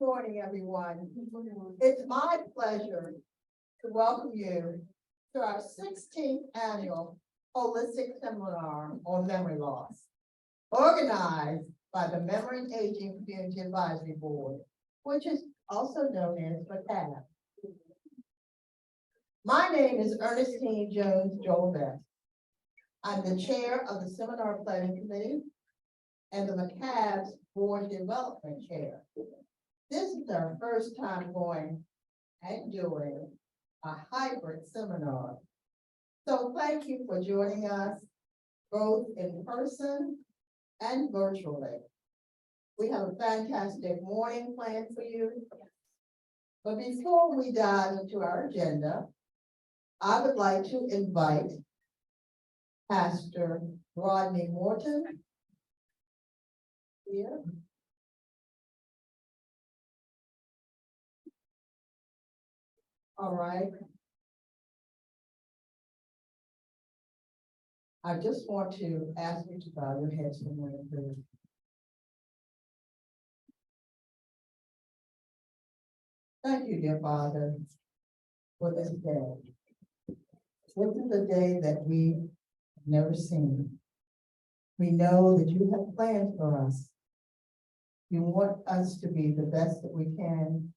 Morning, everyone. It's my pleasure to welcome you to our 16th annual holistic seminar on memory loss, organized by the Memory and Aging Community Advisory Board, which is also known as McCAB. My name is Ernestine Jones Joel. I'm the chair of the Seminar Planning Committee and the McCAB's Board Development Chair. This is our first time going and doing a hybrid seminar. So thank you for joining us both in person and virtually. We have a fantastic morning planned for you. But before we dive into our agenda, I would like to invite Pastor Rodney Morton here. All right. I just want to ask you to bow your heads for a moment, please. Thank you, dear Father, for this day. This is a day that we've never seen. We know that you have plans for us. You want us to be the best that we can,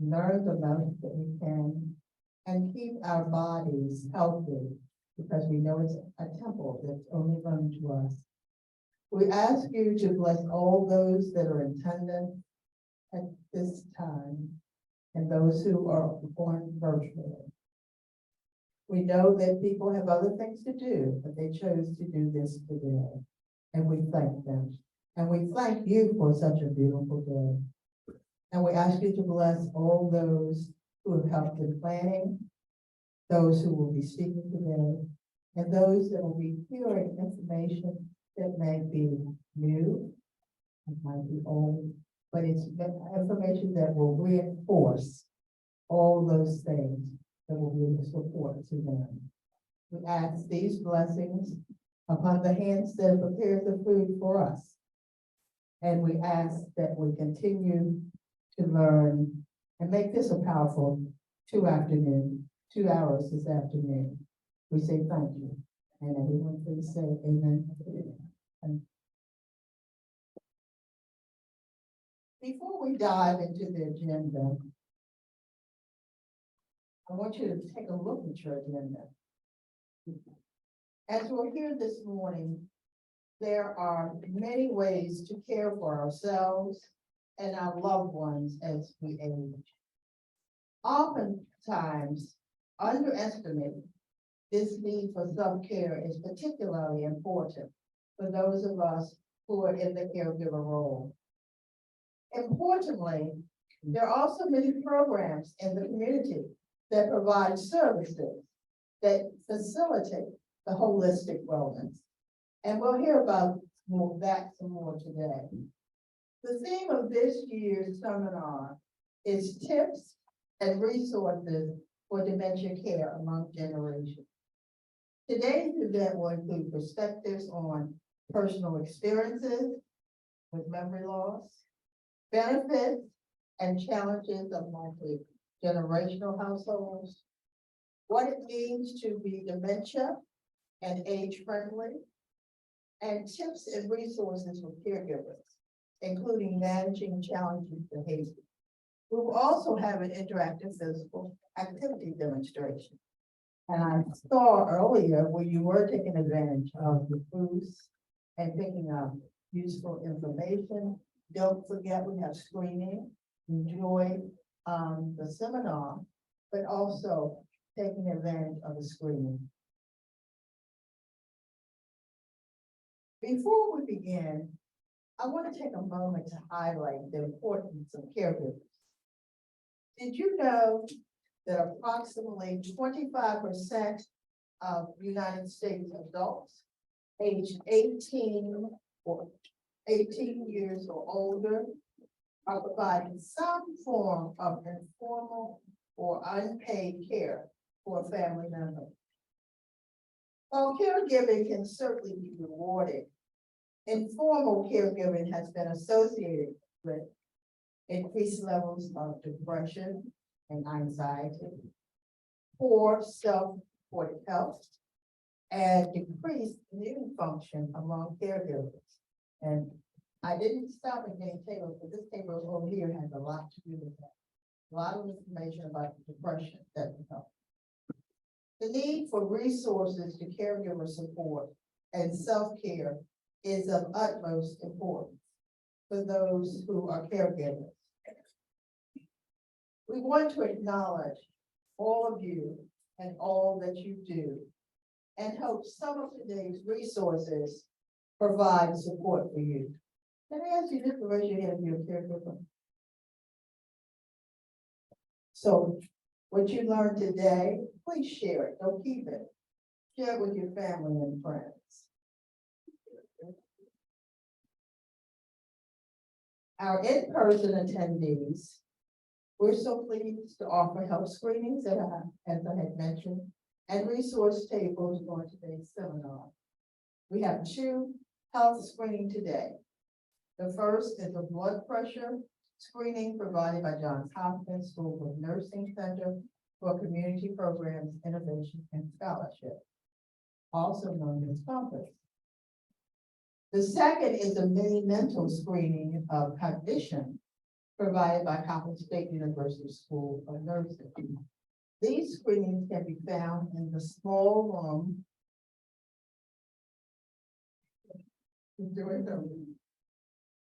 learn the most that we can, and keep our bodies healthy, because we know it's a temple that's only known to us. We ask you to bless all those that are in attendance at this time and those who are born virtually. We know that people have other things to do, but they chose to do this today, and we thank them. And we thank you for such a beautiful day. And we ask you to bless all those who have helped in planning, those who will be speaking today, and those that will be hearing information that may be new, it might be old, but it's information that will reinforce all those things that will be a support to them. We ask these blessings upon the hands that prepare the food for us. And we ask that we continue to learn and make this a powerful 2 hours this afternoon. We say thank you. And everyone please say amen. Before we dive into the agenda, I want you to take a look at your agenda. As we're here this morning, there are many ways to care for ourselves and our loved ones as we age. Oftentimes, underestimated, this need for self-care is particularly important for those of us who are in the caregiver role. Importantly, there are also many programs in the community that provide services that facilitate the holistic wellness. And we'll hear about some more today. The theme of this year's seminar is tips and resources for dementia care among generations. Today's event will include perspectives on personal experiences with memory loss, benefits and challenges of multi-generational households, what it means to be dementia and age-friendly, and tips and resources for caregivers, including managing challenging behavior. We will also have an interactive physical activity demonstration. And I saw earlier where you were taking advantage of the booths and picking up useful information. Don't forget we have screening. Enjoy the seminar, but also taking advantage of the screening. Before we begin, I want to take a moment to highlight the importance of caregivers. Did you know that approximately 25% of United States adults aged 18 years or older are providing some form of informal or unpaid care for a family member? While caregiving can certainly be rewarding, informal caregiving has been associated with increased levels of depression and anxiety, poor self-supported health, and decreased immune function among caregivers. And I didn't stop at getting tables, but this table over here has a lot to do with that. A lot of information about depression that we help. The need for resources to caregiver support and self-care is of utmost importance for those who are caregivers. We want to acknowledge all of you and all that you do, and hope some of today's resources provide support for you. Can I ask you just to raise your hand if you're a caregiver? So what you learned today, please share it. Don't keep it. Share it with your family and friends. Our in-person attendees, we're so pleased to offer health screenings as I had mentioned, and resource tables for today's seminar. We have 2 health screening today. The first is a blood pressure screening provided by Johns Hopkins School of Nursing Center for Community Programs, Innovation, and Scholarship, also known as COMPASS. The second is a mini mental screening of cognition provided by Hopkins State University School of Nursing. These screenings can be found in the small room.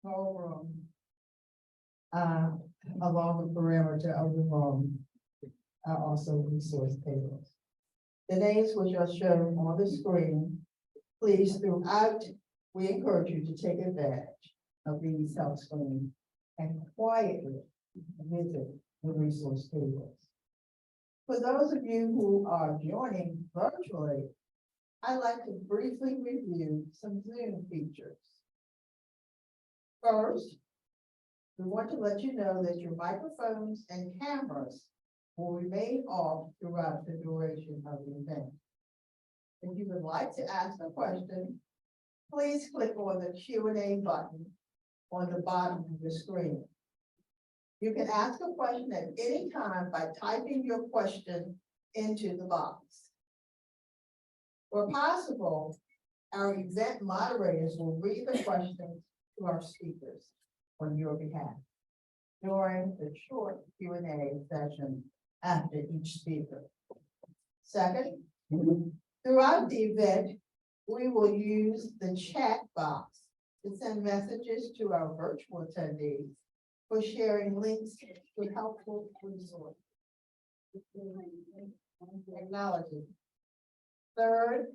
Small room. Along the perimeter of the room are also resource tables. The names which are shown on the screen, please throughout, we encourage you to take advantage of these health screenings and quietly visit the resource tables. For those of you who are joining virtually, I'd like to briefly review some Zoom features. First, we want to let you know that your microphones and cameras will remain off throughout the duration of the event. If you would like to ask a question, please click on the Q&A button on the bottom of the screen. You can ask a question at any time by typing your question into the box. Where possible, our event moderators will read the questions to our speakers on your behalf during the short Q&A session after each speaker. Second, throughout the event, we will use the chat box to send messages to our virtual attendees for sharing links to helpful resources. Technology. Third,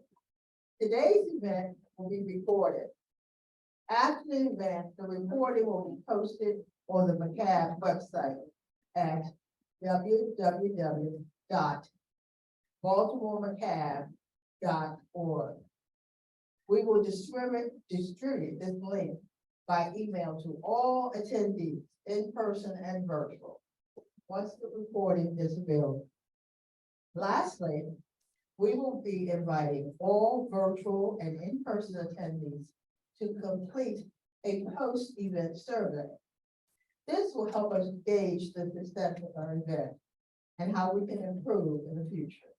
today's event will be recorded. After the event, the recording will be posted on the McCabe website at www.baltimoremccab.org. We will distribute this link by email to all attendees, in person and virtual, once the recording is available. Lastly, we will be inviting all virtual and in-person attendees to complete a post-event survey. This will help us gauge the success of our event and how we can improve in the future.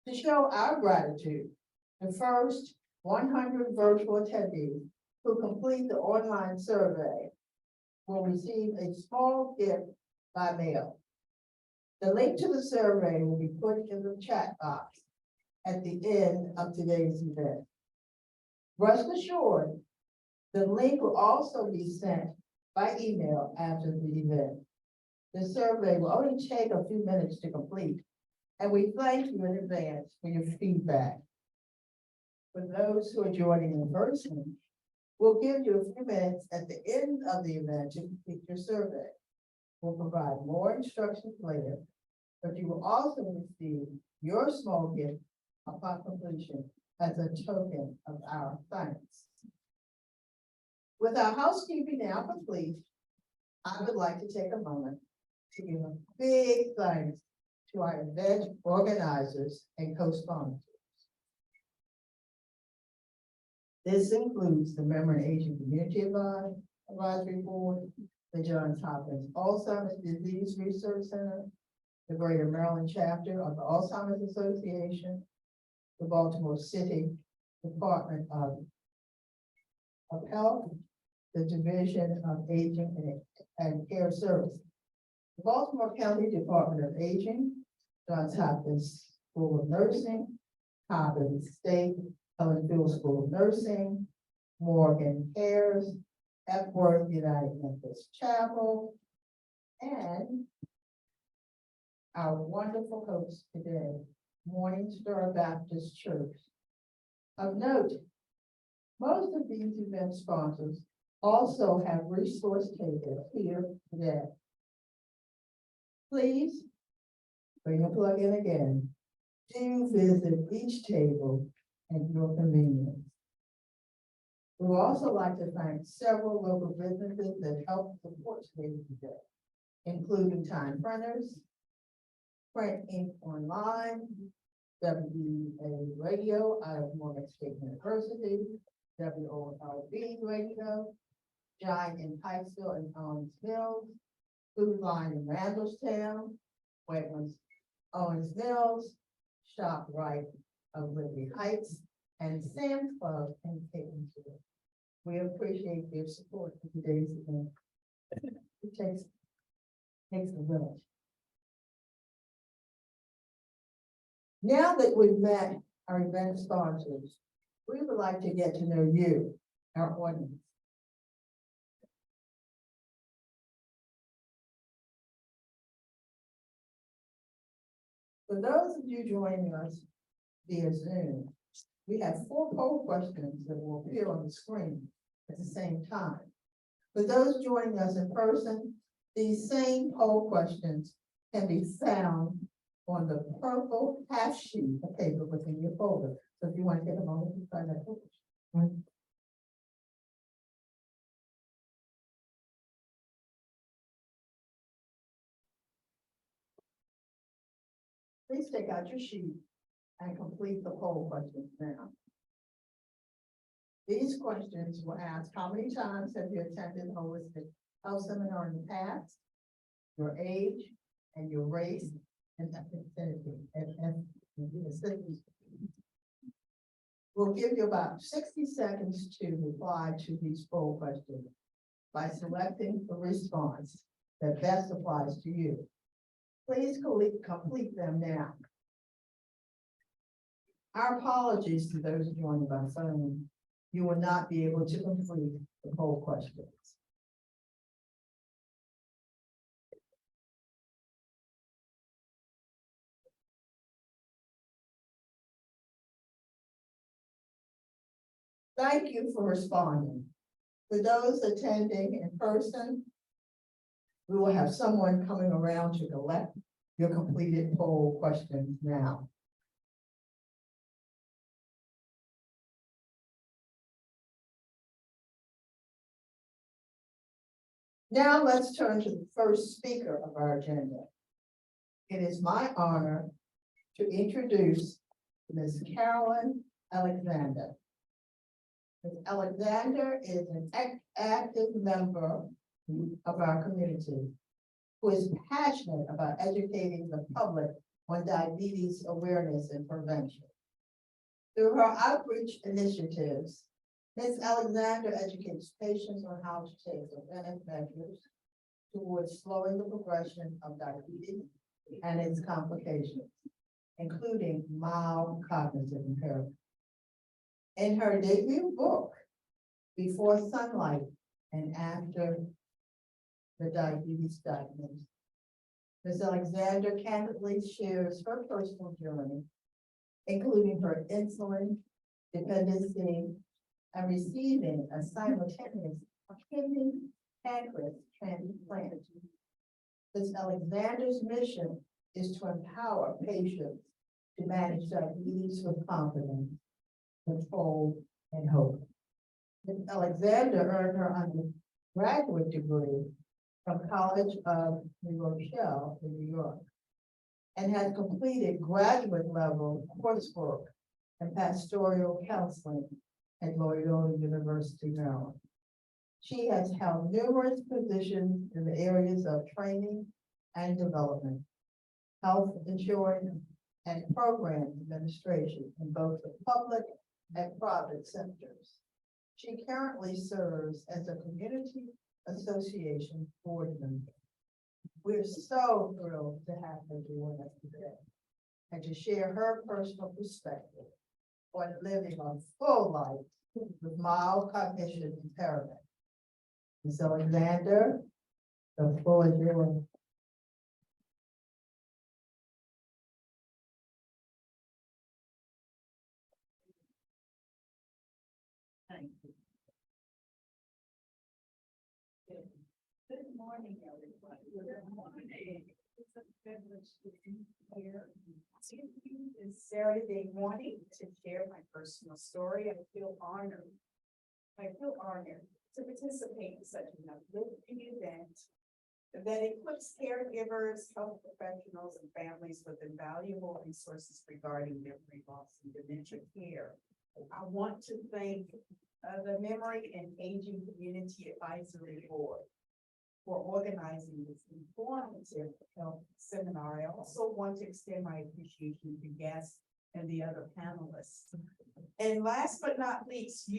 To show our gratitude, the first 100 virtual attendees who complete the online survey will receive a small gift by mail. The link to the survey will be put in the chat box at the end of today's event. Rest assured, the link will also be sent by email after the event. The survey will only take a few minutes to complete, and we thank you in advance for your feedback. For those who are joining in person, we'll give you a few minutes at the end of the event to complete your survey. We'll provide more instructions later, but you will also receive your small gift upon completion as a token of our thanks. With our housekeeping now complete, I would like to take a moment to give a big thanks to our event organizers and co-sponsors. This includes the Member and Aging Community Advisory Board, the Johns Hopkins Alzheimer's Disease Research Center, the Greater Maryland chapter of the Alzheimer's Association, the Baltimore City Department of Health, the Division of Aging and Care Services, the Baltimore County Department of Aging, Johns Hopkins School of Nursing, Hopkins State Helen Field School of Nursing, Morgan Cares, Epworth United Methodist Chapel, and our wonderful host today, Morning Star Baptist Church. Of note, most of these event sponsors also have resource tables here today. Please bring a plug in again. Do visit each table at your convenience. We would also like to thank several local businesses that help support today's event, including Time Printers, Print Ink Online, WEA Radio out of Morgan State University, WOLB Radio, Giant in Pikesville and Owens Mills, Food Line in Randallstown, Wegmans, Owens Mills, ShopRite of Liberty Heights, and Sam's Club in Catonsville. We appreciate their support for today's event. It takes a village. Now that we've met our event sponsors, we would like to get to know you, our audience. For those of you joining us via Zoom, we have 4 poll questions that will appear on the screen at the same time. For those joining us in person, these same poll questions can be found on the purple half sheet of paper within your folder. So if you want to take a moment to try that. Please take out your sheet and complete the poll questions now. These questions will ask, how many times have you attended a holistic health seminar in the past, your age, and your race, and ethnicity. We'll give you about 60 seconds to reply to these poll questions by selecting the response that best applies to you. Please complete them now. Our apologies to those joining by phone. You will not be able to complete the poll questions. Thank you for responding. For those attending in person, we will have someone coming around to collect your completed poll questions now. Now let's turn to the first speaker of our agenda. It is my honor to introduce Ms. Carolyn Alexander. Ms. Alexander is an active member of our community who is passionate about educating the public on diabetes awareness and prevention. Through her outreach initiatives, Ms. Alexander educates patients on how to take preventive measures towards slowing the progression of diabetes and its complications, including mild cognitive impairment. In her debut book, Before Sunlight and After the Diabetes Diagnosis, Ms. Alexander candidly shares her personal journey, including her insulin dependency and receiving a simultaneous kidney pancreas transplant. Ms. Alexander's mission is to empower patients to manage diabetes with confidence, control, and hope. Ms. Alexander earned her undergraduate degree from College of New Rochelle in New York and has completed graduate level coursework in pastoral counseling at Loyola University, Maryland. She has held numerous positions in the areas of training and development, health insurance, and program administration in both the public and private sectors. She currently serves as a community association board member. We're so thrilled to have her join us today and to share her personal perspective on living a full life with mild cognitive impairment. Ms. Alexander, the floor is yours. Thank you. Good morning, everybody. Good morning. It's a privilege to be here this Saturday morning to share my personal story. I feel honored to participate in such an uplifting event that equips caregivers, health professionals, and families with invaluable resources regarding memory loss and dementia care. I want to thank the Memory and Aging Community Advisory Board for organizing this informative health seminar. I also want to extend my appreciation to guests and the other panelists. And last but not least,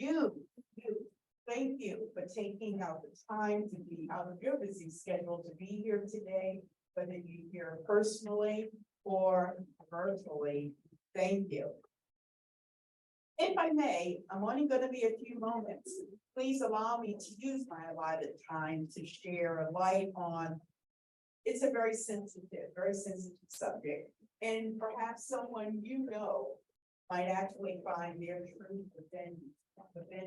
thank you for taking out the time to be out of your busy schedule to be here today, whether you're here personally or virtually. Thank you. If I may, I'm only going to be a few moments. Please allow me to use my allotted time to share a light on. It's a very sensitive subject, and perhaps someone you know might actually find their truth within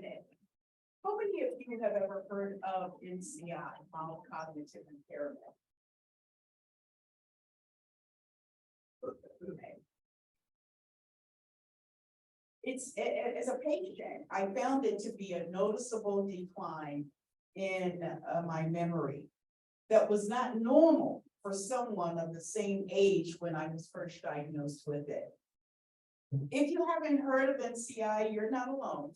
it. How many of you have ever heard of MCI, Mild Cognitive Impairment? As a patient, I found it to be a noticeable decline in my memory that was not normal for someone of the same age when I was first diagnosed with it. If you haven't heard of MCI, you're not alone.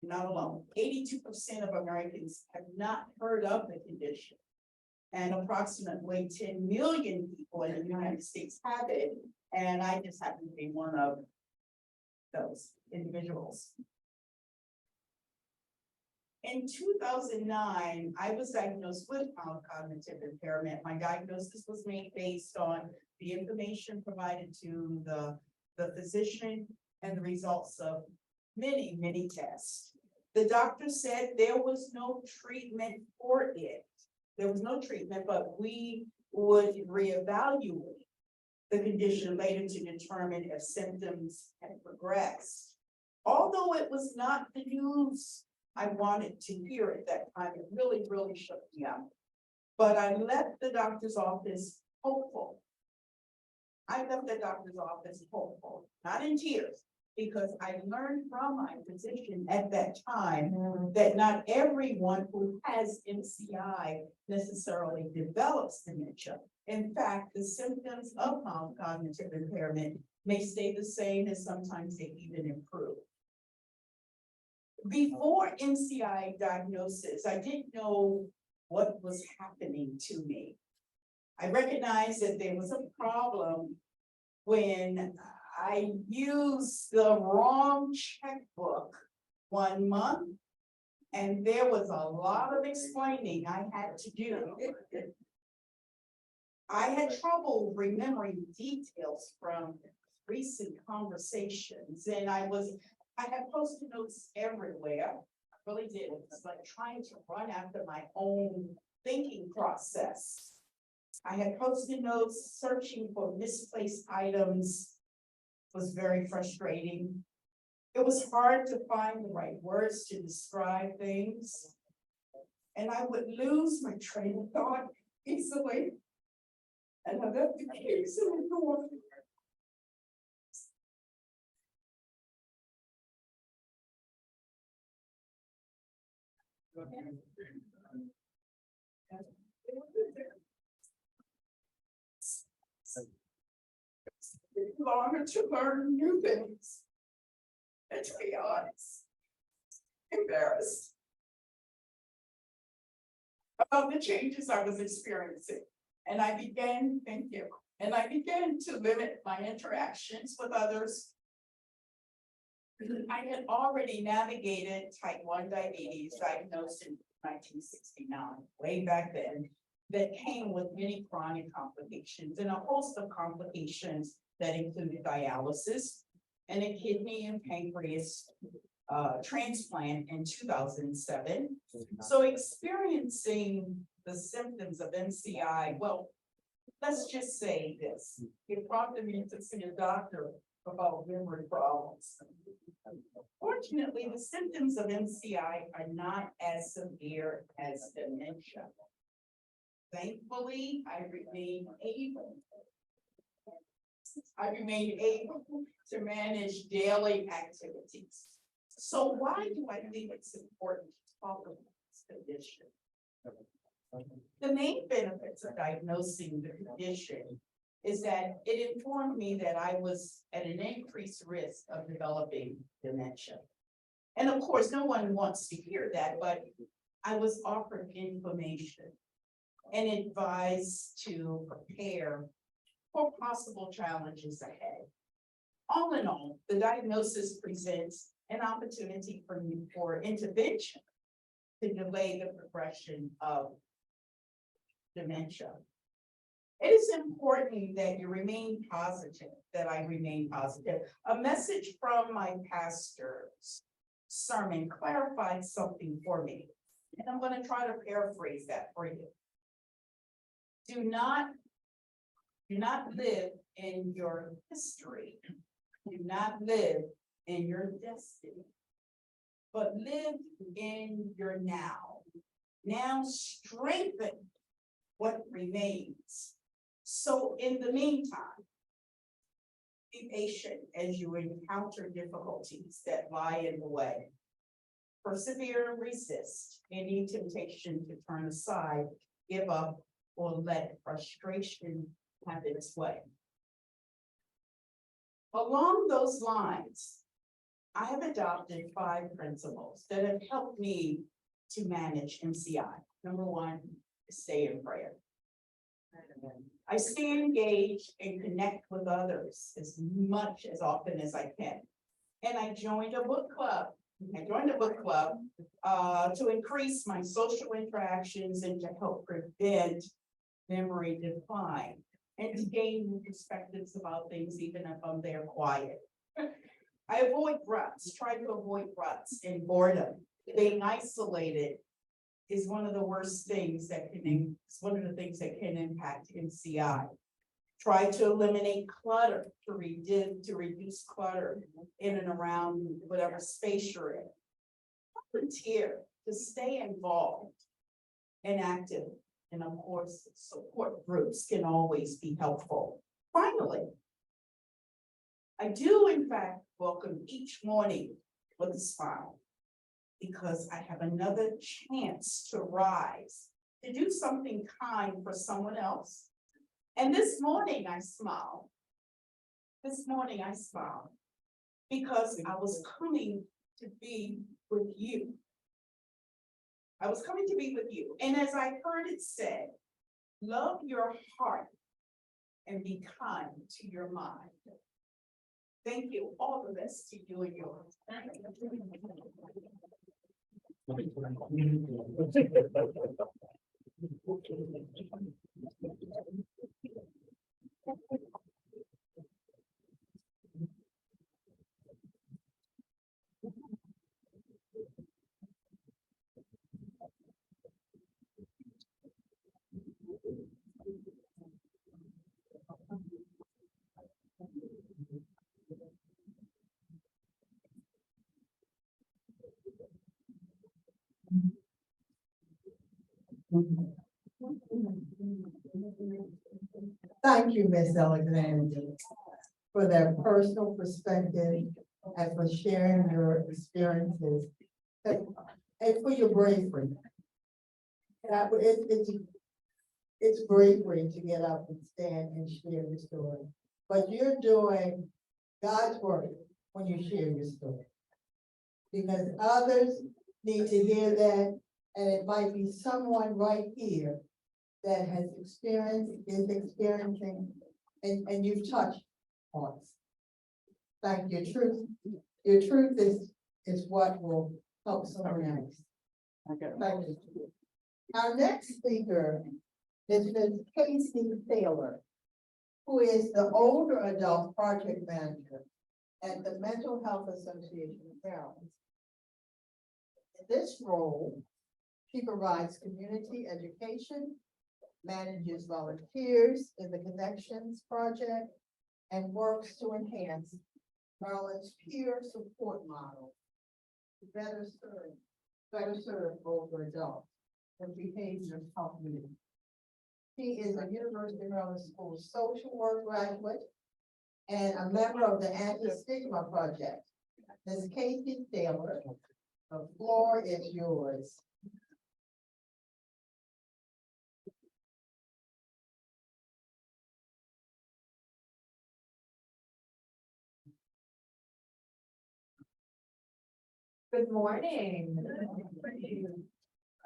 You're not alone. 82% of Americans have not heard of the condition, and approximately 10 million people in the United States have it, and I just happen to be one of those individuals. In 2009, I was diagnosed with mild cognitive impairment. My diagnosis was made based on the information provided to the physician and the results of many tests. The doctor said there was no treatment for it. There was no treatment, but we would reevaluate the condition later to determine if symptoms had progressed. Although it was not the news I wanted to hear at that time, it really shook me up. But I left the doctor's office hopeful. Not in tears, because I learned from my physician at that time that not everyone who has MCI necessarily develops dementia. In fact, the symptoms of mild cognitive impairment may stay the same, and sometimes they even improve. Before MCI diagnosis, I didn't know what was happening to me. I recognized that there was a problem when I used the wrong checkbook one month, and there was a lot of explaining I had to do. I had trouble remembering details from recent conversations, and I had Post-it notes everywhere. I really did. It was like trying to run after my own thinking process. I had Post-it notes, searching for misplaced items was very frustrating. It was hard to find the right words to describe things, and I would lose my train of thought easily. And I left the keys in the door. It's longer to learn new things, and to be honest, embarrassed. about the changes I was experiencing. And I began, thank you, and I began to limit my interactions with others. I had already navigated type 1 diabetes diagnosed in 1969, way back then, that came with many chronic complications and a host of complications that included dialysis and a kidney and pancreas transplant in 2007. So experiencing the symptoms of MCI, well, let's just say this, it prompted me to see a doctor about memory problems. Fortunately, the symptoms of MCI are not as severe as dementia. Thankfully, I remain able to manage daily activities. So why do I think it's important to talk about this condition? The main benefits of diagnosing the condition is that it informed me that I was at an increased risk of developing dementia. And of course, no one wants to hear that, but I was offered information and advised to prepare for possible challenges ahead. All in all, the diagnosis presents an opportunity for intervention to delay the progression of dementia. It is important that you remain positive, that I remain positive. A message from my pastor's sermon clarified something for me, and I'm going to try to paraphrase that for you. Do not live in your history. Do not live in your destiny, but live in your now. Now strengthen what remains. So in the meantime, be patient as you encounter difficulties that lie in the way. Persevere and resist any temptation to turn aside, give up, or let frustration have its way. Along those lines, I have adopted 5 principles that have helped me to manage MCI. Number 1, stay in prayer. I stay engaged and connect with others as often as I can. And I joined a book club. To increase my social interactions and to help prevent memory decline and to gain new perspectives about things, even if I'm there quiet. I avoid ruts, try to avoid ruts and boredom. Being isolated is one of the worst things that can, it's one of the things that can impact MCI. Try to eliminate clutter, to reduce clutter in and around whatever space you're in. Volunteer, to stay involved and active. And of course, support groups can always be helpful. Finally, I do in fact welcome each morning with a smile, because I have another chance to rise, to do something kind for someone else. And this morning I smiled. Because I was coming to be with you. And as I heard it said, love your heart and be kind to your mind. Thank you. All the best to you and yours. Thank you, Ms. Alexander, for that personal perspective and for sharing your experiences and for your bravery. It's bravery to get up and stand and share your story, but you're doing God's work when you share your story, because others need to hear that, And it might be someone right here that has experienced, is experiencing, and you've touched hearts. Like your truth is what will help someone else. Thank you. Our next speaker is Ms. Casey Taylor, who is the older adult project manager at the Mental Health Association of Maryland. In this role, she provides community education, manages volunteers in the Connections Project, and works to enhance Maryland's peer support model to better serve older adults with behavioral health needs. She is a University of Maryland School social work graduate and a member of the Anti-Stigma Project. Ms. Casey Taylor, the floor is yours. Good morning.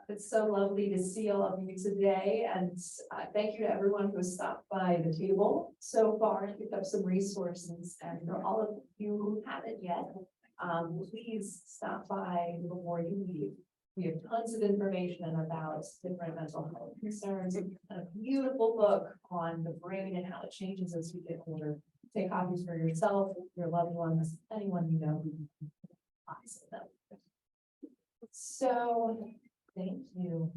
It's so lovely to see all of you today, and thank you to everyone who has stopped by the table so far and picked up some resources. And for all of you who haven't yet, please stop by before you leave. We have tons of information about different mental health concerns, and a beautiful book on the brain and how it changes as we get older. Take copies for yourself, your loved ones, anyone you know who buys them. So, thank you.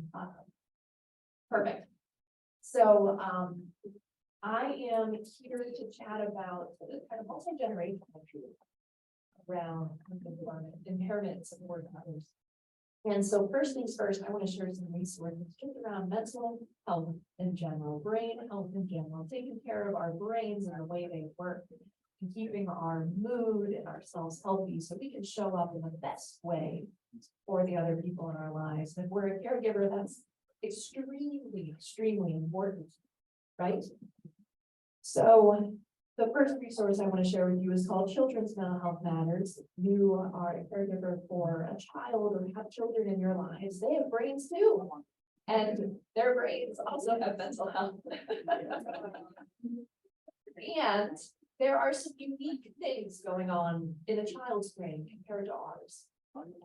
Perfect. So, I am here to chat about the kind of multi-generational issue around impairment and support others. And so first things first, I want to share some resources just around mental health in general, brain health in general, taking care of our brains and the way they work, and keeping our mood and ourselves healthy so we can show up in the best way for the other people in our lives. And if we're a caregiver, that's extremely important, right? So the first resource I want to share with you is called Children's Mental Health Matters. You are a caregiver for a child or have children in your lives. They have brains too. And their brains also have mental health. And there are some unique things going on in a child's brain compared to ours.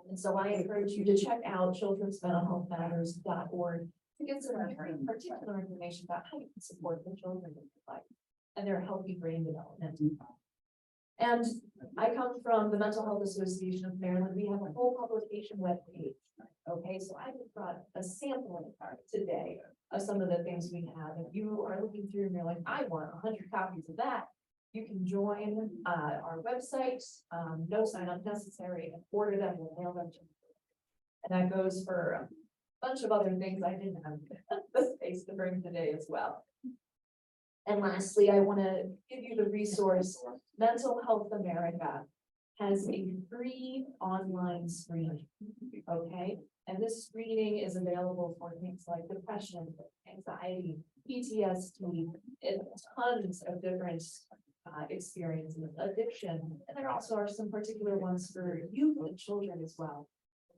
And so I encourage you to check out childrensmentalhealthmatters.org to get some very particular information about how you can support the children in your life and their healthy brain development. And I come from the Mental Health Association of Maryland. We have a whole publication webpage. Okay, so I just brought a sampling today of some of the things we have. If you are looking through and you're like, I want 100 copies of that, you can join our website, no sign up necessary, and order them, we'll mail them to you. And that goes for a bunch of other things I didn't have the space to bring today as well. And lastly, I want to give you the resource. Mental Health America has a free online screening, okay? And this screening is available for things like depression, anxiety, PTSD, and tons of different experiences, addiction. And there also are some particular ones for youth and children as well,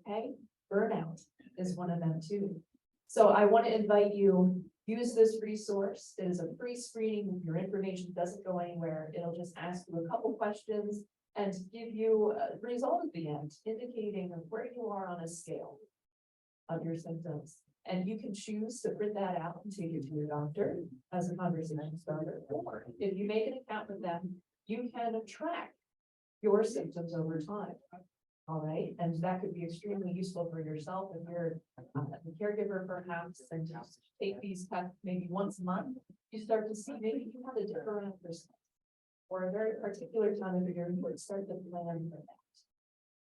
okay? Burnout is one of them too. So I want to invite you, use this resource. It is a free screening. Your information doesn't go anywhere. It'll just ask you a couple questions and give you a result at the end, indicating where you are on a scale of your symptoms. And you can choose to print that out and take it to your doctor as a conversation starter. Or if you make an account with them, you can track your symptoms over time. All right, and that could be extremely useful for yourself if you're a caregiver perhaps, and just take these tests maybe once a month. You start to see maybe you have a different perspective or a very particular time of year, you would start to plan for that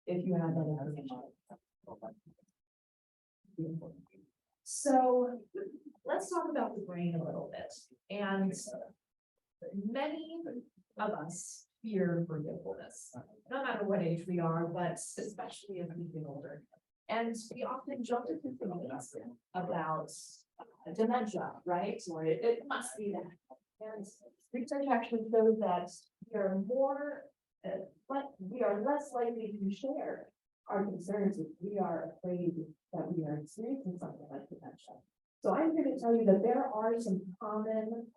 if you have that information. So let's talk about the brain a little bit. And many of us fear forgetfulness, no matter what age we are, but especially as we get older. And we often jump to conclusions about dementia, right? Or it must be that. And research actually shows that we are less likely to share our concerns if we are afraid that we are experiencing something like dementia. So I'm here to tell you that there are some common,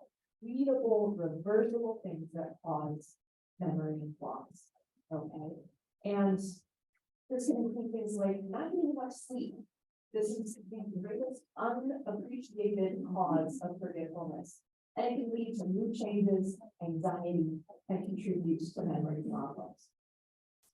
readable, reversible things that cause memory loss. Okay, and this can include things like not getting enough sleep. This is the greatest unappreciated cause of forgetfulness. And it can lead to mood changes, anxiety, and contribute to memory problems.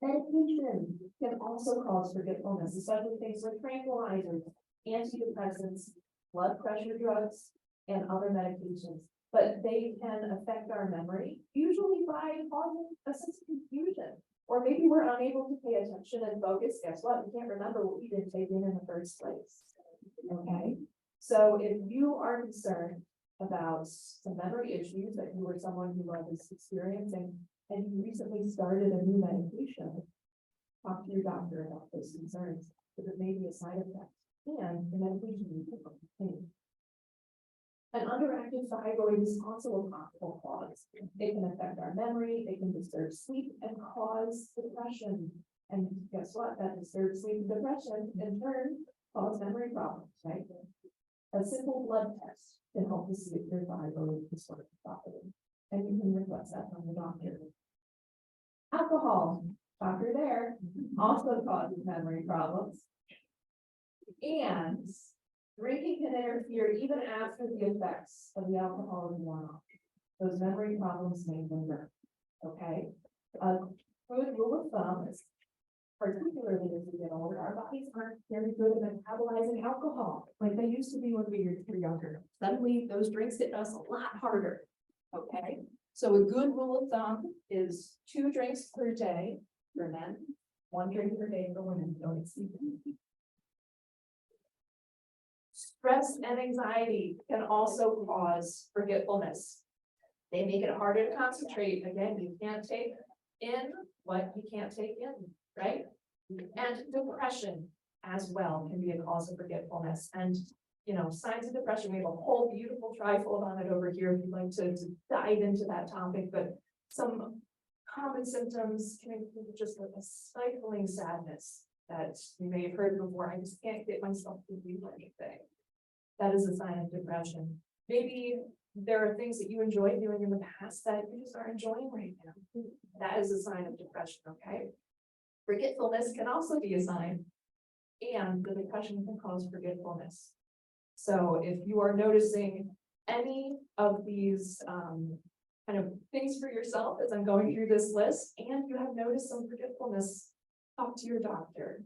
Medication can also cause forgetfulness, especially things like tranquilizers, antidepressants, blood pressure drugs, and other medications. But they can affect our memory, usually by causing a sense of confusion. Or maybe we're unable to pay attention and focus. Guess what? We can't remember what we didn't take in the first place. Okay, so if you are concerned about some memory issues that you or someone you love is experiencing, and you recently started a new medication, talk to your doctor about those concerns, because it may be a side effect, and the medication you take will change. An underactive thyroid is also a possible cause. It can affect our memory, it can disturb sleep and cause depression. And guess what? That disturbed sleep and depression in turn cause memory problems, right? A simple blood test can help to see if your thyroid is working properly. And you can request that from the doctor. Alcohol, doctor there, also causes memory problems. And drinking can interfere even after the effects of the alcohol is worn off. Those memory problems may linger. Okay. A good rule of thumb is, particularly as we get older, our bodies aren't very good at metabolizing alcohol like they used to be when we were younger. Suddenly, those drinks hit us a lot harder. Okay. So a good rule of thumb is 2 drinks per day for men, 1 drink per day for women. Don't exceed that. Stress and anxiety can also cause forgetfulness. They make it harder to concentrate. Again, you can't take in what you can't take in, right? And depression as well can be a cause of forgetfulness. And, you know, signs of depression, we have a whole beautiful trifold on it over here if you'd like to dive into that topic, but some common symptoms can include just like a stifling sadness that you may have heard before. I just can't get myself to do anything. That is a sign of depression. Maybe there are things that you enjoyed doing in the past that you just aren't enjoying right now. That is a sign of depression, okay? Forgetfulness can also be a sign, and the depression can cause forgetfulness. So if you are noticing any of these kind of things for yourself as I'm going through this list, and you have noticed some forgetfulness, talk to your doctor.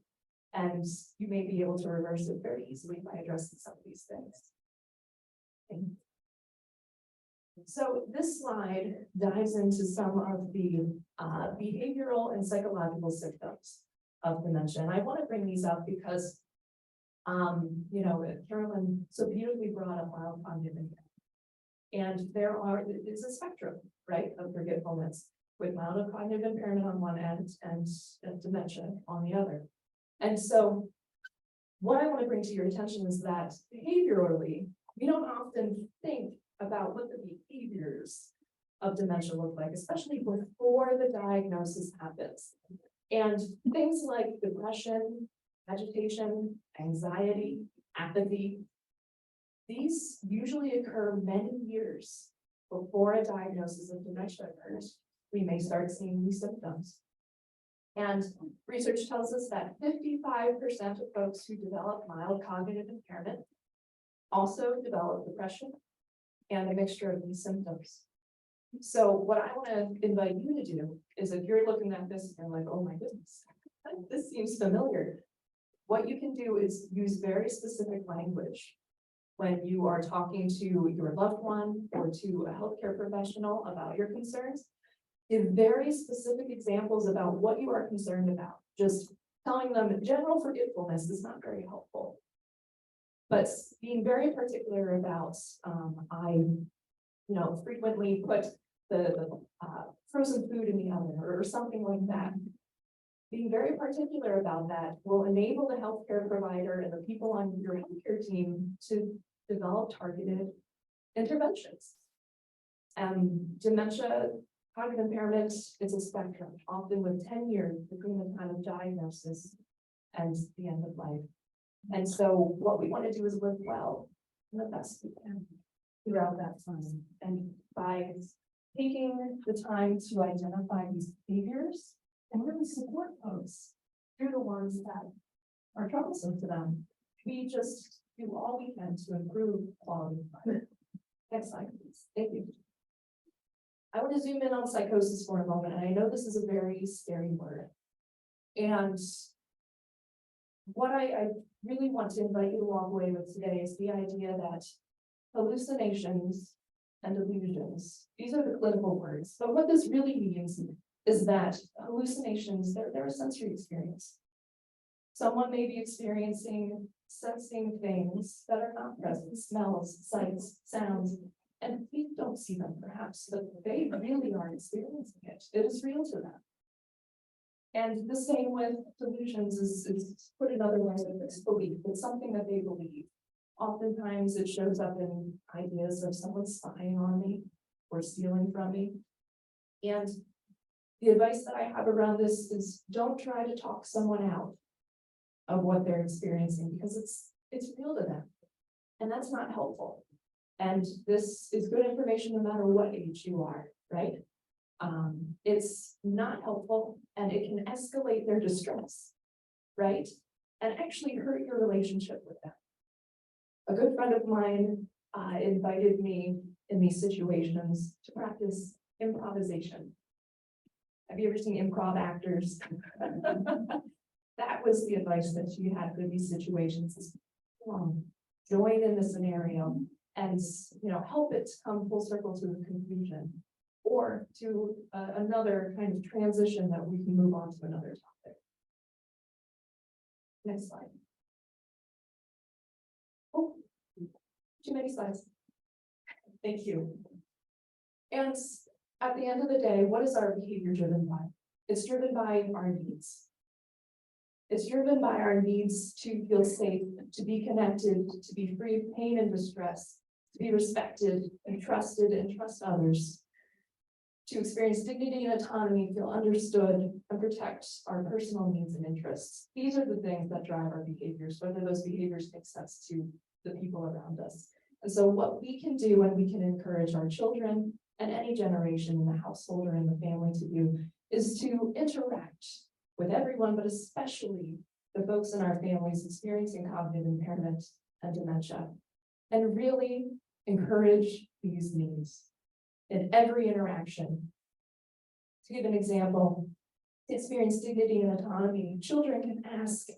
And you may be able to reverse it very easily by addressing some of these things. Okay. So this slide dives into some of the behavioral and psychological symptoms of dementia. And I want to bring these up because, you know, Carolyn so beautifully brought up mild cognitive impairment. And it's a spectrum, right, of forgetfulness with mild cognitive impairment on one end and dementia on the other. And so what I want to bring to your attention is that behaviorally, we don't often think about what the behaviors of dementia look like, especially before the diagnosis happens. And things like depression, agitation, anxiety, apathy, these usually occur many years before a diagnosis of dementia occurs. We may start seeing these symptoms. And research tells us that 55% of folks who develop mild cognitive impairment also develop depression and a mixture of these symptoms. So what I want to invite you to do is, if you're looking at this and you're like, oh my goodness, this seems familiar, what you can do is use very specific language when you are talking to your loved one or to a healthcare professional about your concerns. Give very specific examples about what you are concerned about. Just telling them general forgetfulness is not very helpful. But being very particular about, I frequently put the frozen food in the oven or something like that. Being very particular about that will enable the healthcare provider and the people on your healthcare team to develop targeted interventions. Dementia, cognitive impairment is a spectrum, often with 10 years between the time of diagnosis and the end of life. And so what we want to do is live well and the best we can throughout that time. And by taking the time to identify these behaviors and really support folks through the ones that are troublesome to them, we just do all we can to improve quality of life. Next slide, please. Thank you. I want to zoom in on psychosis for a moment, and I know this is a very scary word. And what I really want to invite you to walk away with today is the idea that hallucinations and delusions, these are the clinical words, but what this really means is that hallucinations, they're a sensory experience. Someone may be experiencing, sensing things that are not present, smells, sights, sounds, and we don't see them perhaps, but they really are experiencing it. It is real to them. And the same with delusions is put another way, it's belief. It's something that they believe. Oftentimes it shows up in ideas of someone spying on me or stealing from me. And the advice that I have around this is don't try to talk someone out of what they're experiencing because it's real to them. And that's not helpful. And this is good information no matter what age you are, right? It's not helpful and it can escalate their distress, right? And actually hurt your relationship with them. A good friend of mine invited me in these situations to practice improvisation. Have you ever seen improv actors? That was the advice that she had for these situations is join in the scenario and help it come full circle to the conclusion or to another kind of transition that we can move on to another topic. Next slide. Oh, too many slides. Thank you. And at the end of the day, what is our behavior driven by? It's driven by our needs. It's driven by our needs to feel safe, to be connected, to be free of pain and distress, to be respected and trusted and trust others, to experience dignity and autonomy, feel understood, and protect our personal needs and interests. These are the things that drive our behaviors, whether those behaviors make sense to the people around us. And so what we can do and we can encourage our children and any generation in the household or in the family to do is to interact with everyone, but especially the folks in our families experiencing cognitive impairment and dementia, and really encourage these needs in every interaction. To give an example, to experience dignity and autonomy, children can ask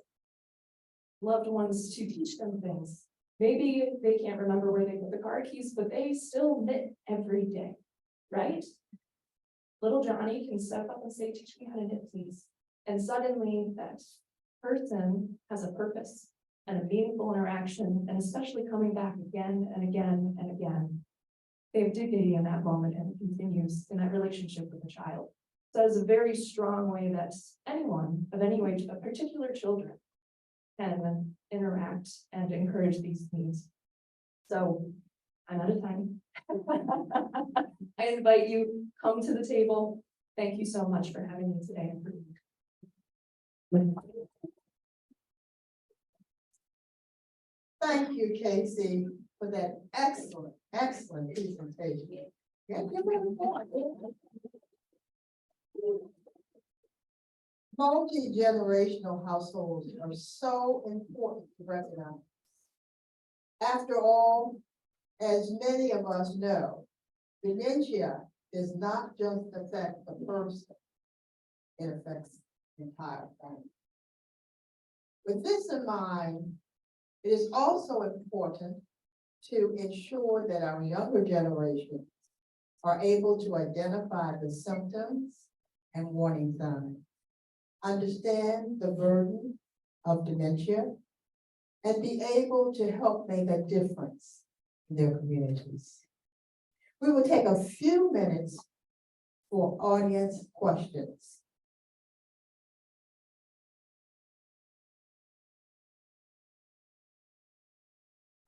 loved ones to teach them things. Maybe they can't remember where they put the car keys, but they still knit every day, right? Little Johnny can step up and say, teach me how to knit, please. And suddenly that person has a purpose and a meaningful interaction, and especially coming back again and again and again. They have dignity in that moment and it continues in that relationship with the child. So that is a very strong way that anyone of any age, particular children, can interact and encourage these needs. So I'm out of time. I invite you, come to the table. Thank you so much for having me today. Thank you, Casey, for that excellent presentation. Yeah, give it a point. Multi-generational households are so important to recognize. After all, as many of us know, dementia does not just affect the person, it affects the entire family. With this in mind, it is also important to ensure that our younger generations are able to identify the symptoms and warning signs, understand the burden of dementia, and be able to help make a difference in their communities. We will take a few minutes for audience questions.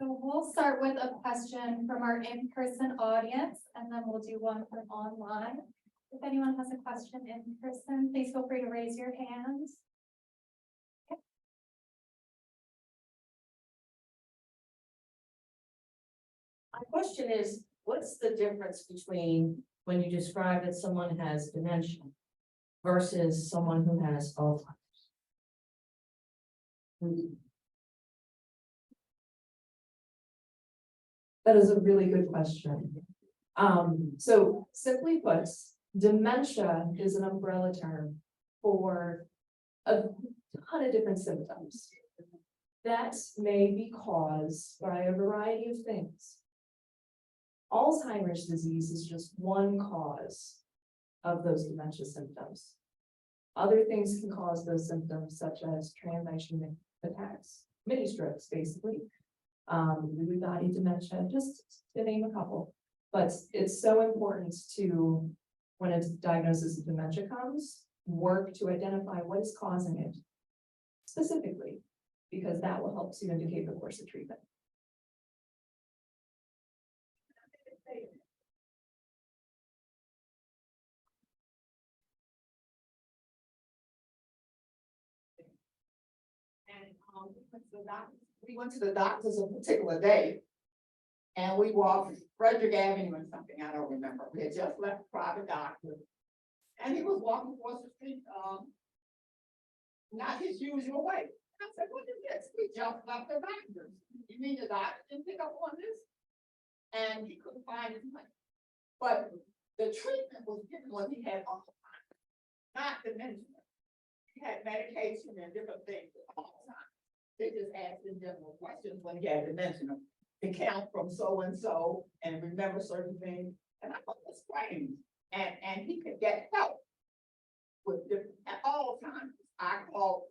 So we'll start with a question from our in-person audience, and then we'll do one from online. If anyone has a question in person, please feel free to raise your hands. Okay. My question is, what's the difference between when you describe that someone has dementia versus someone who has Alzheimer's? That is a really good question. So simply put, dementia is an umbrella term for a ton of different symptoms that may be caused by a variety of things. Alzheimer's disease is just one cause of those dementia symptoms. Other things can cause those symptoms, such as transient attacks, mini strokes, basically. Lewy body dementia, just to name a couple. But it's so important to, when a diagnosis of dementia comes, work to identify what is causing it specifically, because that will help to indicate the course of treatment. And, we went to the doctors a particular day. And we walked Frederick Avenue or something, I don't remember. We had just left a private doctor. And he was walking across the street, not his usual way. I said, what is this? We just left the doctor. You mean the doctor didn't pick up on this? And he couldn't find his money. But the treatment was given when he had Alzheimer, not dementia. He had medication and different things all the time. They just asked him general questions when he had dementia. To count from so and so and remember certain things. And I thought it was strange. And he could get help with different, at all times. I called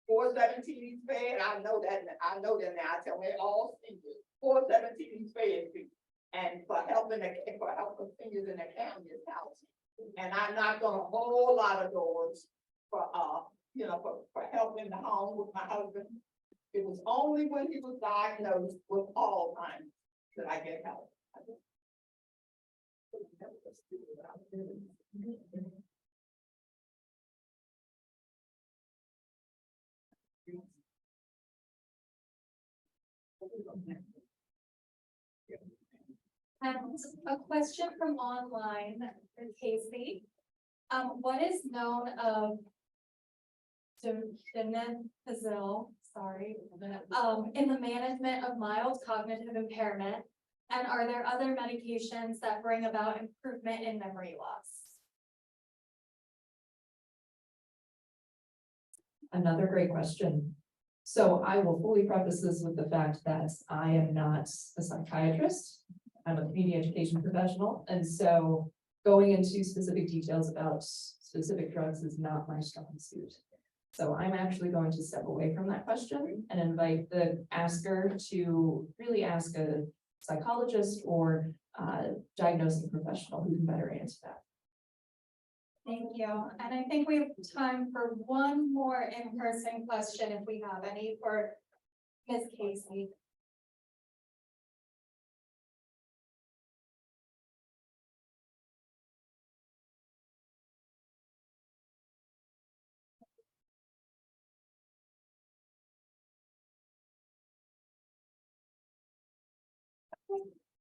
417 East Fed. I know that now. I tell me all seniors. 417 East Fed. And for helping seniors in the county is housing. And I knocked on a whole lot of doors for help in the home with my husband. It was only when he was diagnosed with Alzheimer's that I get help. And a question from online, from Casey. What is known of Denenpazil, in the management of mild cognitive impairment? And are there other medications that bring about improvement in memory loss? Another great question. So I will fully preface this with the fact that I am not a psychiatrist. I'm a community education professional. And so going into specific details about specific drugs is not my strong suit. So I'm actually going to step away from that question and invite the asker to really ask a psychologist or diagnosing professional who can better answer that. Thank you. And I think we have time for one more in-person question if we have any for Ms. Casey.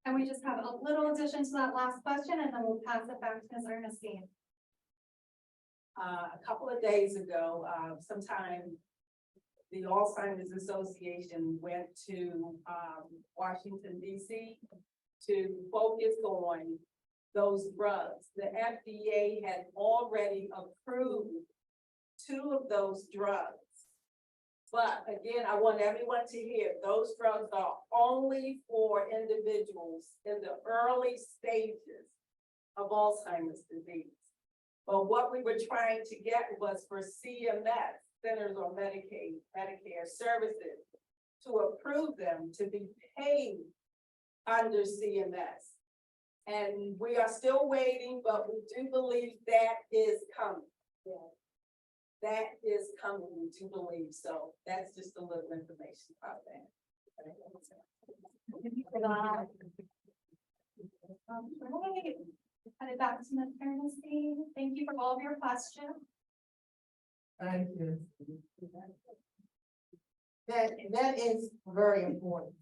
And we just have a little addition to that last question, and then we'll pass it back to Ms. Ernestine. A couple of days ago, sometime the Alzheimer's Association went to Washington, D.C. to focus on those drugs. The FDA had already approved 2 of those drugs. But again, I want everyone to hear, those drugs are only for individuals in the early stages of Alzheimer's disease. But what we were trying to get was for CMS, Centers on Medicare Services, to approve them to be paid under CMS. And we are still waiting, but we do believe that is coming. Yeah. That is coming, we do believe. So that's just a little information about that. Thank you for that. Right. Put it back to Ms. Ernestine. Thank you for all of your questions. Thank you. That is very important.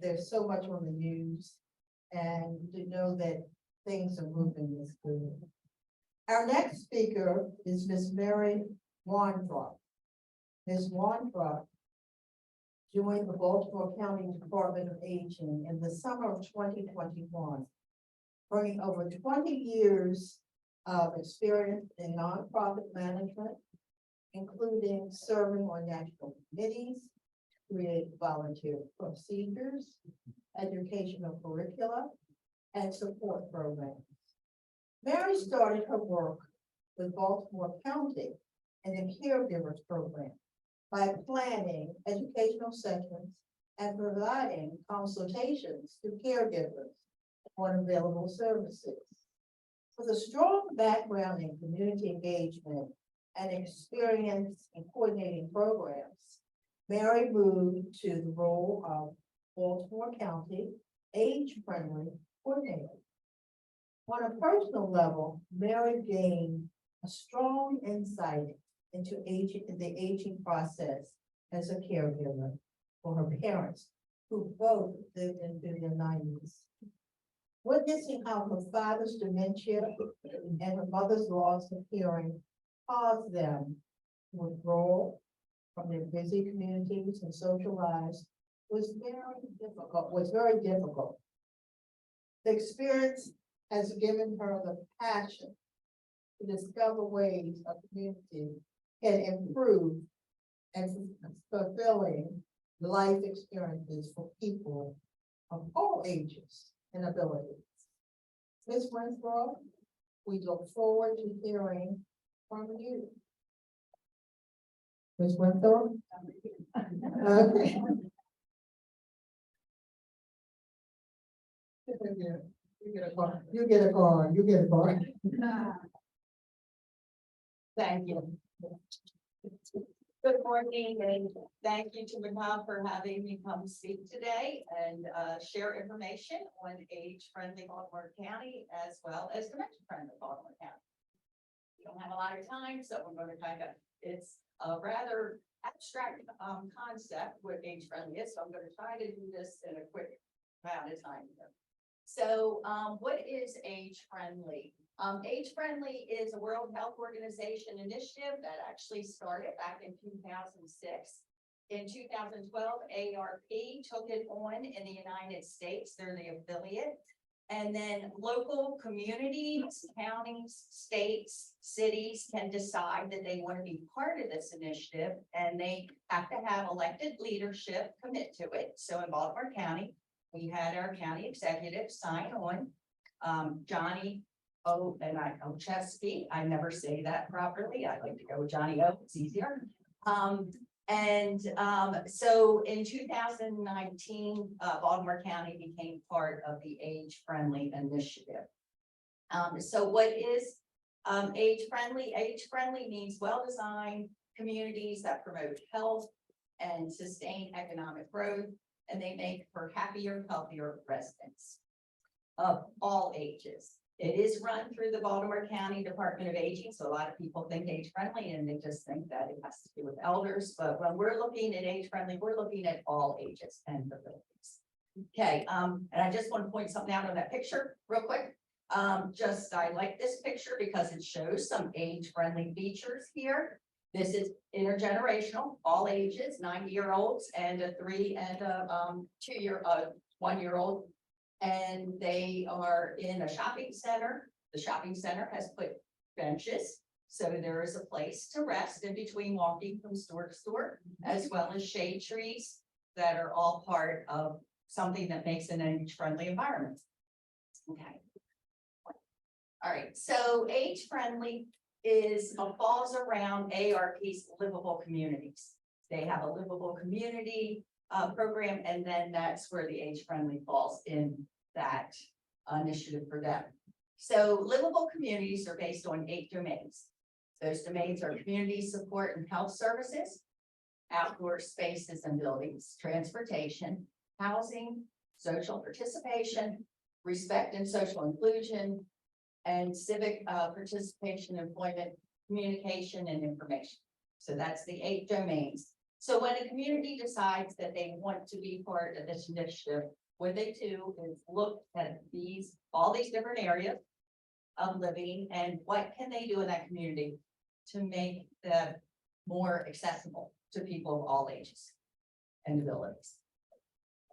There's so much on the news, and to know that things are moving is good. Our next speaker is Miss Mary Wandrop. Ms. Wandrop joined the Baltimore County Department of Aging in the summer of 2021, bringing over 20 years of experience in nonprofit management, including serving on national committees, create volunteer procedures, educational curricula, and support programs. Mary started her work with Baltimore County in the caregivers program by planning educational sessions and providing consultations to caregivers on available services. With a strong background in community engagement and experience in coordinating programs, Mary moved to the role of Baltimore County age-friendly coordinator. On a personal level, Mary gained a strong insight into the aging process as a caregiver for her parents, who both lived into their 90s. Witnessing how her father's dementia and her mother's loss of hearing caused them to withdraw from their busy communities and social lives was very difficult. The experience has given her the passion to discover ways a community can improve and fulfilling life experiences for people of all ages and abilities. Ms. Winslow, we look forward to hearing from you. Ms. Winslow? Okay. You get a card, you get a card, you get a card. Thank you. Good morning, and thank you to Michal for having me come speak today and share information on age-friendly Baltimore County as well as dementia-friendly Baltimore County. We don't have a lot of time, so I'm going to it's a rather abstract concept what age-friendly is, so I'm going to try to do this in a quick amount of time here. So what is age-friendly? Age-friendly is a World Health Organization initiative that actually started back in 2006. In 2012, ARP took it on in the United States. They're the affiliate. And then local communities, counties, states, cities can decide that they want to be part of this initiative, and they have to have elected leadership commit to it. So in Baltimore County, we had our county executive sign on, Johnny Ochesky. I never say that properly. I like to go with Johnny O. It's easier. So in 2019, Baltimore County became part of the age-friendly initiative. So what is age-friendly? Age-friendly means well-designed communities that promote health and sustain economic growth, and they make for happier, healthier residents of all ages. It is run through the Baltimore County Department of Aging, so a lot of people think age-friendly and they just think that it has to do with elders, but when we're looking at age-friendly, we're looking at all ages and abilities. Okay, and I just want to point something out on that picture real quick. I like this picture because it shows some age-friendly features here. This is intergenerational, all ages, 90-year-olds and a 3 and a 1-year-old. And they are in a shopping center. The shopping center has put benches, so there is a place to rest in between walking from store to store, as well as shade trees that are all part of something that makes an age-friendly environment. Okay. All right, so age-friendly falls around ARP's livable communities. They have a livable community program, and then that's where the age-friendly falls in that initiative for them. So livable communities are based on 8 domains. Those domains are community support and health services, outdoor spaces and buildings, transportation, housing, social participation, respect and social inclusion, and civic participation, employment, communication, and information. So that's the 8 domains. So when a community decides that they want to be part of this initiative, what they do is look at all these different areas of living and what can they do in that community to make them more accessible to people of all ages and abilities.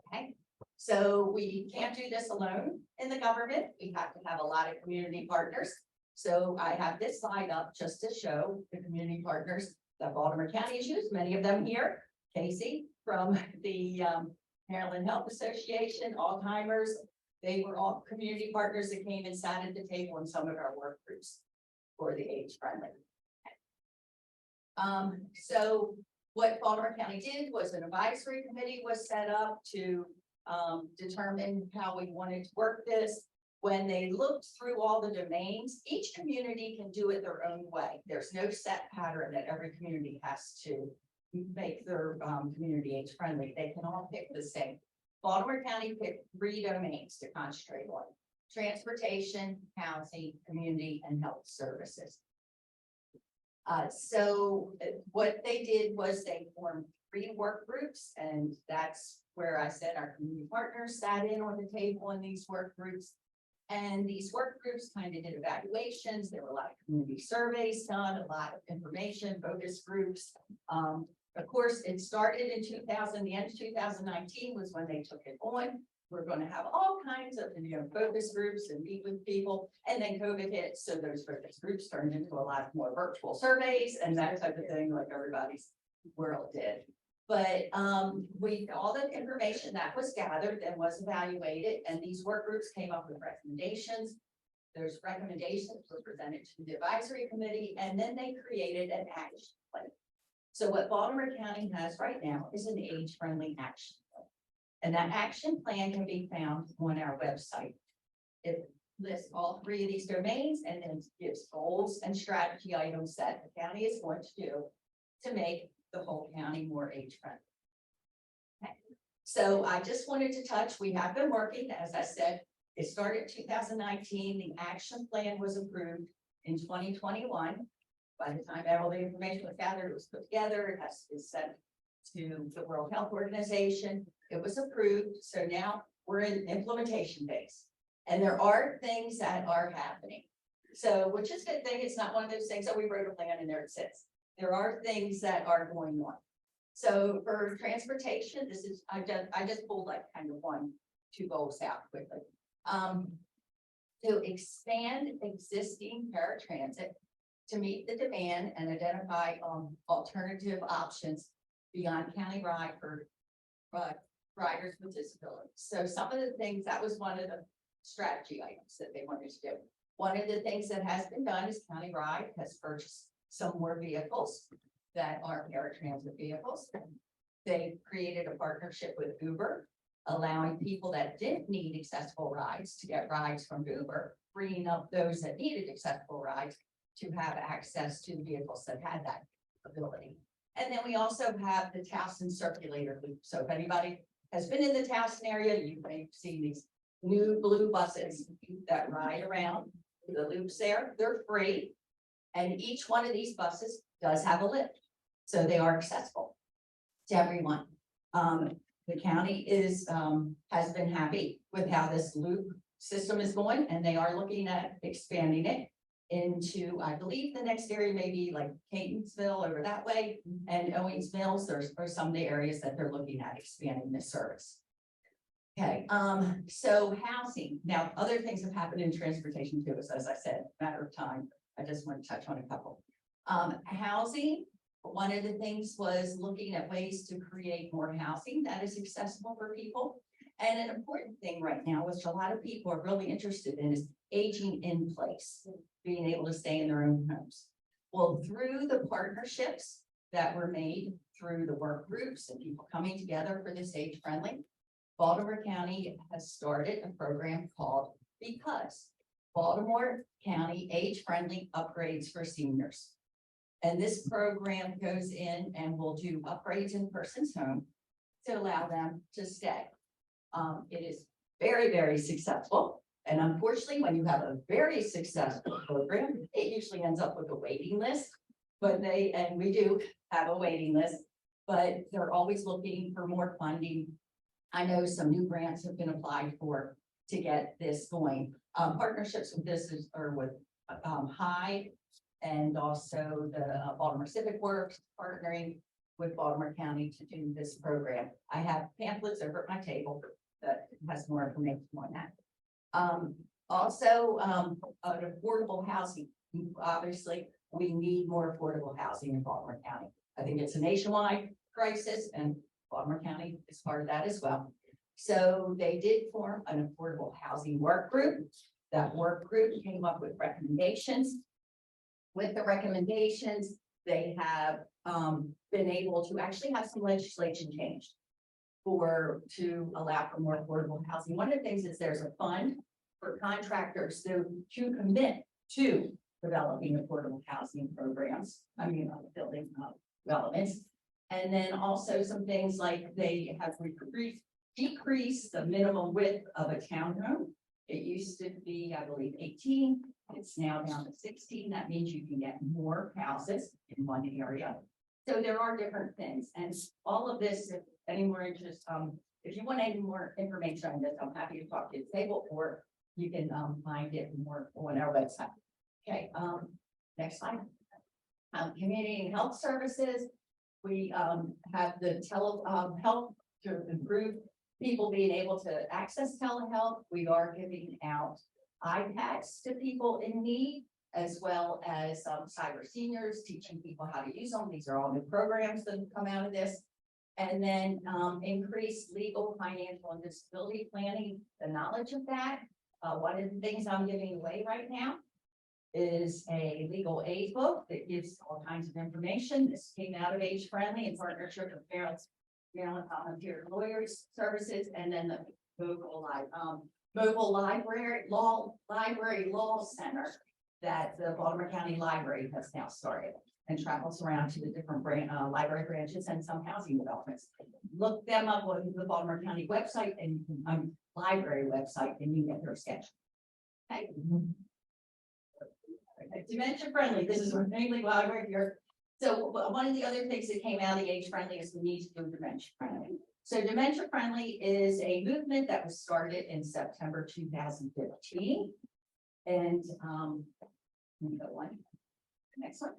Okay, so we can't do this alone in the government. We have to have a lot of community partners. So I have this slide up just to show the community partners that Baltimore County has used, many of them here. Casey from the Maryland Health Association, Alzheimer's, they were all community partners that came and sat at the table in some of our work groups for the age friendly. So what Baltimore County did was an advisory committee was set up to determine how we wanted to work this. When they looked through all the domains, each community can do it their own way. There's no set pattern that every community has to make their community age friendly. They can all pick the same. Baltimore County picked 3 domains to concentrate on: transportation, housing, community, and health services. So what they did was they formed 3 work groups, and that's where I said our community partners sat in on the table in these work groups. And these work groups kind of did evaluations. There were a lot of community surveys done, a lot of information, focus groups. Of course, it started in 2000, the end of 2019 was when they took it on. We're going to have all kinds of, focus groups and meet with people. And then COVID hit. So those focus groups turned into a lot more virtual surveys and that type of thing, like everybody's world did. But all the information that was gathered and was evaluated, and these work groups came up with recommendations. Those recommendations were presented to the advisory committee, and then they created an action plan. So what Baltimore County has right now is an age-friendly action plan. And that action plan can be found on our website. It lists all 3 of these domains and then gives goals and strategy items that the county is going to do to make the whole county more age friendly. Okay. So I just wanted to touch, we have been working, as I said, it started 2019, the action plan was approved in 2021. By the time all the information was gathered, it was put together, it has been sent to the World Health Organization, it was approved. So now we're in implementation phase. And there are things that are happening. So, which is a good thing, it's not one of those things that we wrote a plan and there it sits. There are things that are going on. So for transportation, this is, I just pulled like kind of 1-2 goals out quickly. To expand existing paratransit to meet the demand and identify alternative options beyond county ride for riders with disabilities. So some of the things, that was one of the strategy items that they wanted to do. One of the things that has been done is County Ride has purchased some more vehicles that are paratransit vehicles. They created a partnership with Uber, allowing people that didn't need accessible rides to get rides from Uber, freeing up those that needed accessible rides to have access to the vehicles that had that ability. And then we also have the Towson circulator loop. So if anybody has been in the Towson area, you may have seen these new blue buses that ride around the loops there. They're free. And each one of these buses does have a lift. So they are accessible to everyone. The county has been happy with how this loop system is going, and they are looking at expanding it into, I believe the next area may be like Catonsville over that way, and Owings Mills. There's some of the areas that they're looking at expanding this service. Okay, so housing. Now, other things have happened in transportation too, as I said, matter of time. I just want to touch on a couple. Housing, one of the things was looking at ways to create more housing that is accessible for people. And an important thing right now, which a lot of people are really interested in, is aging in place, being able to stay in their own homes. Well, through the partnerships that were made through the work groups and people coming together for this age friendly, Baltimore County has started a program called Because Baltimore County Age Friendly Upgrades for Seniors. And this program goes in and will do upgrades in person's home to allow them to stay. It is very, very successful. And unfortunately, when you have a very successful program, it usually ends up with a waiting list. But we do have a waiting list. but they're always looking for more funding. I know some new grants have been applied for to get this going. Partnerships with this is, or with, Hyde and also the Baltimore Civic Works partnering with Baltimore County to do this program. I have pamphlets over at my table that has more information on that. Also, an affordable housing. Obviously, we need more affordable housing in Baltimore County. I think it's a nationwide crisis and Baltimore County is part of that as well. So they did form an affordable housing work group. That work group came up with recommendations. With the recommendations, they have been able to actually have some legislation changed to allow for more affordable housing. One of the things is there's a fund for contractors to commit to developing affordable housing programs. I mean, building developments. And then also some things like they have decreased the minimum width of a townhome. It used to be, I believe, 18. It's now down to 16. That means you can get more houses in one area. So there are different things. And all of this, if any more interest, if you want any more information on this, I'm happy to talk to the table, or you can find it more on our website. Okay, next slide. Community and health services. We have the telehealth to improve people being able to access telehealth. We are giving out iPads to people in need, as well as cyber seniors, teaching people how to use them. These are all new programs that have come out of this. And then increase legal, financial, and disability planning, the knowledge of that. One of the things I'm giving away right now is a legal aid book that gives all kinds of information. This came out of Age Friendly in partnership with Maryland Volunteer Lawyers Services, and then the mobile library law center that the Baltimore County Library has now started and travels around to the different library branches and some housing developments. Look them up on the Baltimore County website and library website, and you get their sketch. Okay. Dementia friendly. This is mainly why we're here. So one of the other things that came out of the Age Friendly is the need to go dementia friendly. So dementia friendly is a movement that was started in September 2015. And next one.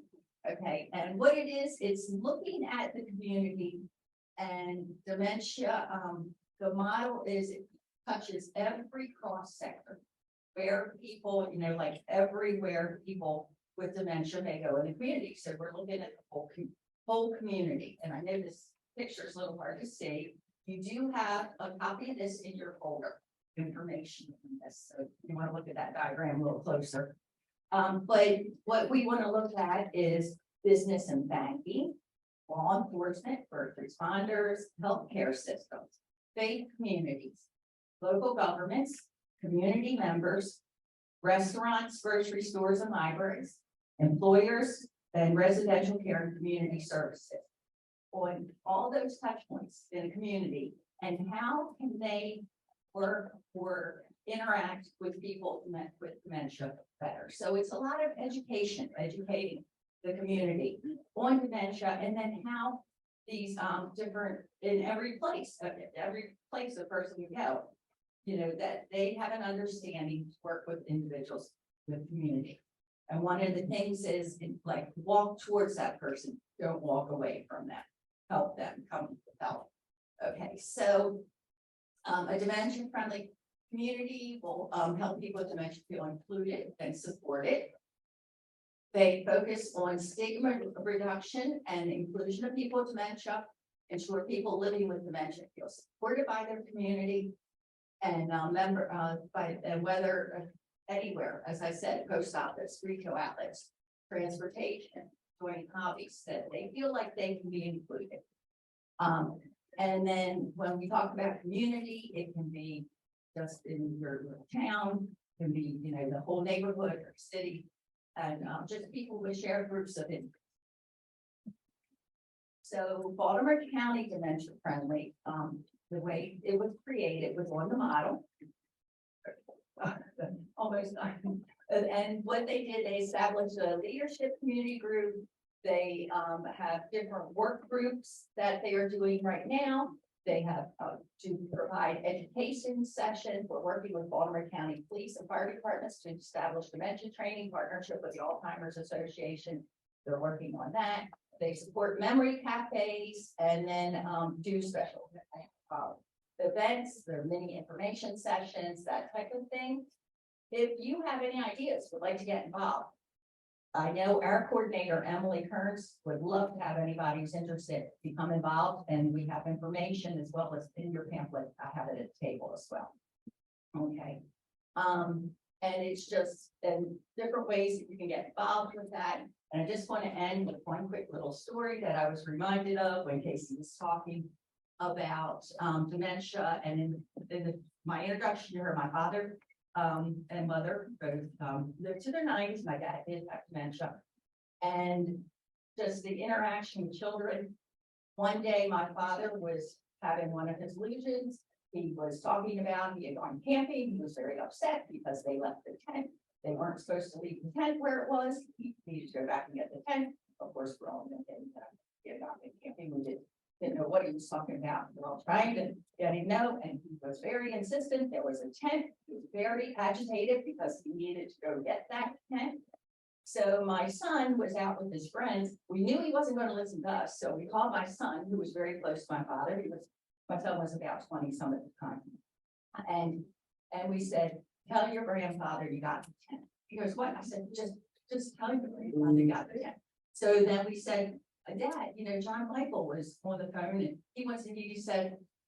Okay, and what it is, it's looking at the community and dementia. The model is it touches every cross sector where people, like everywhere people with dementia may go in the community. So we're looking at the whole community. And I know this picture is a little hard to see. You do have a copy of this in your folder, information on this. So you want to look at that diagram a little closer. But what we want to look at is business and banking, law enforcement, first responders, healthcare systems, faith communities, local governments, community members, restaurants, grocery stores, and libraries, employers, and residential care and community services. On all those touch points in a community, and how can they work or interact with people with dementia better. So it's a lot of educating the community on dementia, and then how these different in every place a person can go, that they have an understanding to work with individuals with community. And one of the things is like walk towards that person, don't walk away from them, help them come with help. Okay, so a dementia friendly community will help people with dementia feel included and supported. They focus on stigma reduction and inclusion of people with dementia, ensure people living with dementia feel supported by their community, and whether anywhere, as I said, post office, retail outlets, transportation, joining hobbies, that they feel like they can be included. And then when we talk about community, it can be just in your little town, it can be, the whole neighborhood or city, and just people with shared groups of interest. So Baltimore County Dementia Friendly, the way it was created was on the model. Almost. And what they did, they established a leadership community group They have different work groups that they are doing right now. They have to provide education sessions. We're working with Baltimore County Police and Fire Departments to establish dementia training partnership with the Alzheimer's Association. They're working on that. They support memory cafes and then do special events, their mini information sessions, that type of thing. If you have any ideas, would like to get involved, I know our coordinator, Emily Kearns, would love to have anybody who's interested become involved, and we have information as well as in your pamphlet. I have it at the table as well. Okay. And it's just in different ways that you can get involved with that. And I just want to end with one quick little story that I was reminded of when Casey was talking about dementia. And in my introduction to her, my father and mother both lived to their 90s. My dad did have dementia. And just the interaction with children. One day, my father was having one of his illusions. He was talking about he had gone camping. He was very upset because they left the tent. They weren't supposed to leave the tent where it was. He needed to go back and get the tent. Of course, we're all getting back in camping. We didn't know what he was talking about. We're all trying to get him know, and he was very insistent. There was a tent. He was very agitated because he needed to go get that tent. So my son was out with his friends. We knew he wasn't going to listen to us, so we called my son, who was very close to my father. My son was about 20 some at the time, and we said, "Tell your grandfather you got the tent." He goes, "What?" I said, "Just tell your grandfather you got the tent." So then we said, "Dad, you know, John Michael was on the phone, and he goes,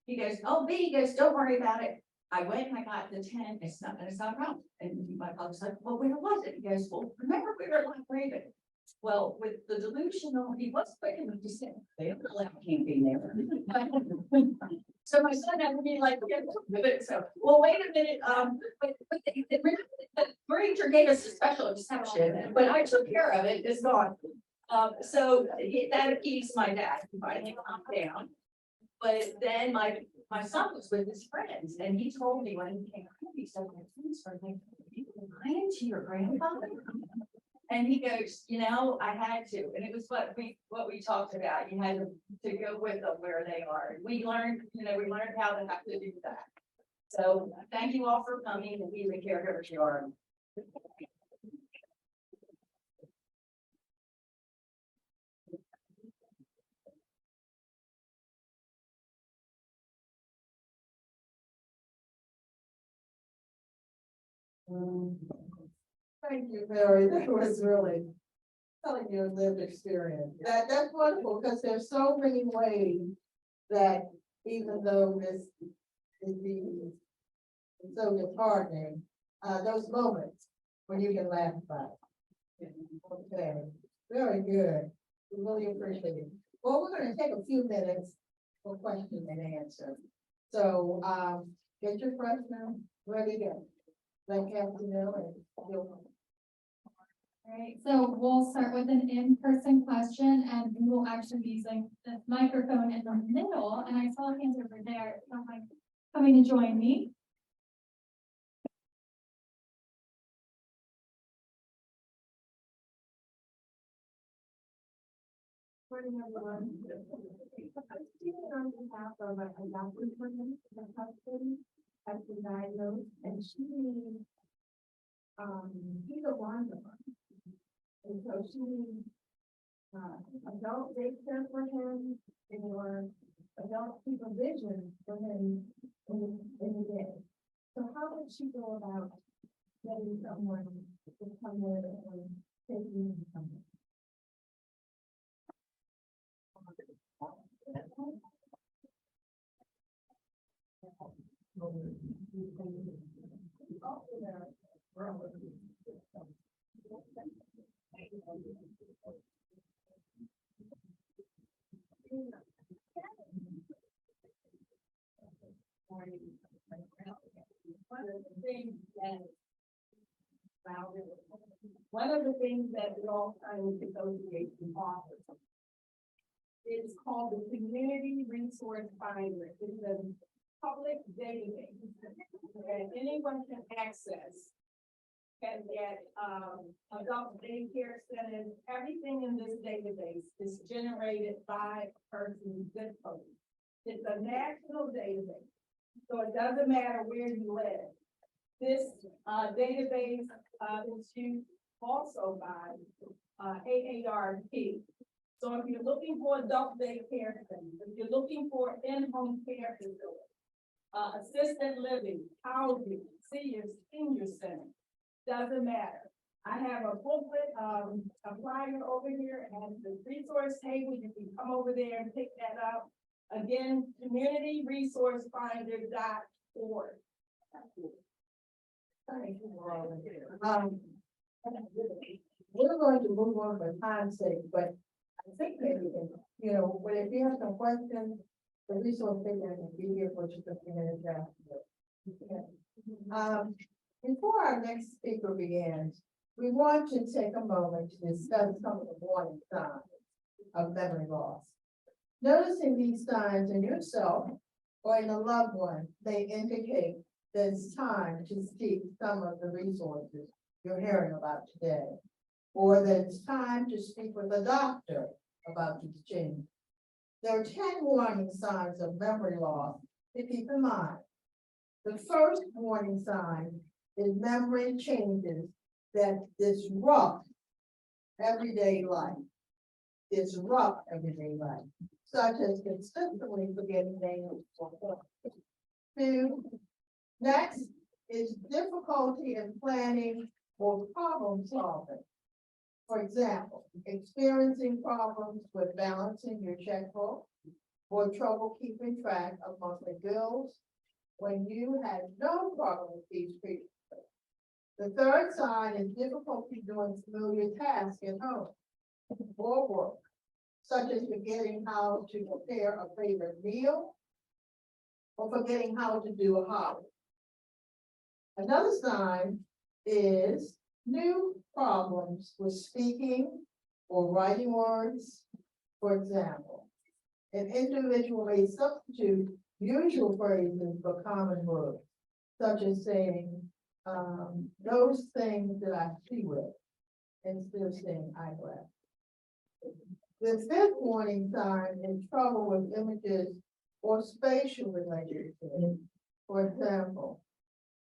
he goes, oh, B, he goes, don't worry about it. I went and I got the tent. It's not a problem." And my father's like, "Well, where was it?" He goes, "Well, remember we were at Loch Raven." Well, with the delusional, he was quick enough to say, "They don't allow camping there." So my son had to be like, "Get with it." So, well, wait a minute. But the ranger gave us a special exception, but I took care of it. It's gone. So that appeased my dad. He finally calmed down. But then my son was with his friends, and he told me when he came home, he said, "My friends are like, you lying to your grandfather?" And he goes, "You know, I had to." And it was what we talked about. You had to go with them where they are. We learned how to have to do that. So thank you all for coming and being the caregivers you are. Thank you, Mary. That was really telling your lived experience. That's wonderful, because there's so many ways that even though this is so disheartening, those moments when you can laugh about it. Okay, very good. We really appreciate it. Well, we're going to take a few minutes for question and answer. So get your question ready to let Kathy know, and you'll. All right, so we'll start with an in-person question, and we will actually be using the microphone in the middle, and I saw hands over there, so I'm coming to join me. Morning, everyone. I'm speaking on behalf of a adopted person, the husband has been diagnosed, and she needs, he's a wanderer. And so she needs, adult daycare for him, or adult supervision for him in the day. So how would she go about getting someone to come in and taking him somewhere? One of the things that the Alzheimer's Association offers is called the Community Resource Finder. It's a public database that anyone can access. can get, adult daycare centers, everything in this database is generated by a person's zip code. It's a national database, so it doesn't matter where you live. This, database, is used also by, AARP. So if you're looking for adult daycare centers, if you're looking for in-home care facilities, assisted living, housing, senior center, doesn't matter. I have a booklet, a flyer over here and the resource table, you can come over there and pick that up. Again, communityresourcefinder.org. Thank you, Robin. We're going to move on for time's sake, but I think maybe, but if you have some questions, the resource figure can be here for just a few minutes after. Before our next speaker begins, we want to take a moment to discuss some of the warning signs of memory loss. Noticing these signs in yourself or in a loved one may indicate that it's time to seek some of the resources you're hearing about today, or that it's time to speak with a doctor about these changes. There are 10 warning signs of memory loss to keep in mind. The first warning sign is memory changes that disrupt everyday life. Disrupt everyday life, such as consistently forgetting names or things. 2, next is difficulty in planning or problem solving. For example, experiencing problems with balancing your checkbook or trouble keeping track of monthly bills when you had no problem with these previously. The third sign is difficulty doing familiar tasks at home or work, such as forgetting how to prepare a favorite meal or forgetting how to do a hobby. Another sign is new problems with speaking or writing words. For example, an individual may substitute usual phrases for common words, such as saying, those things that I see with, instead of saying eyeglass. The fifth warning sign is trouble with images or spatial relationships. For example,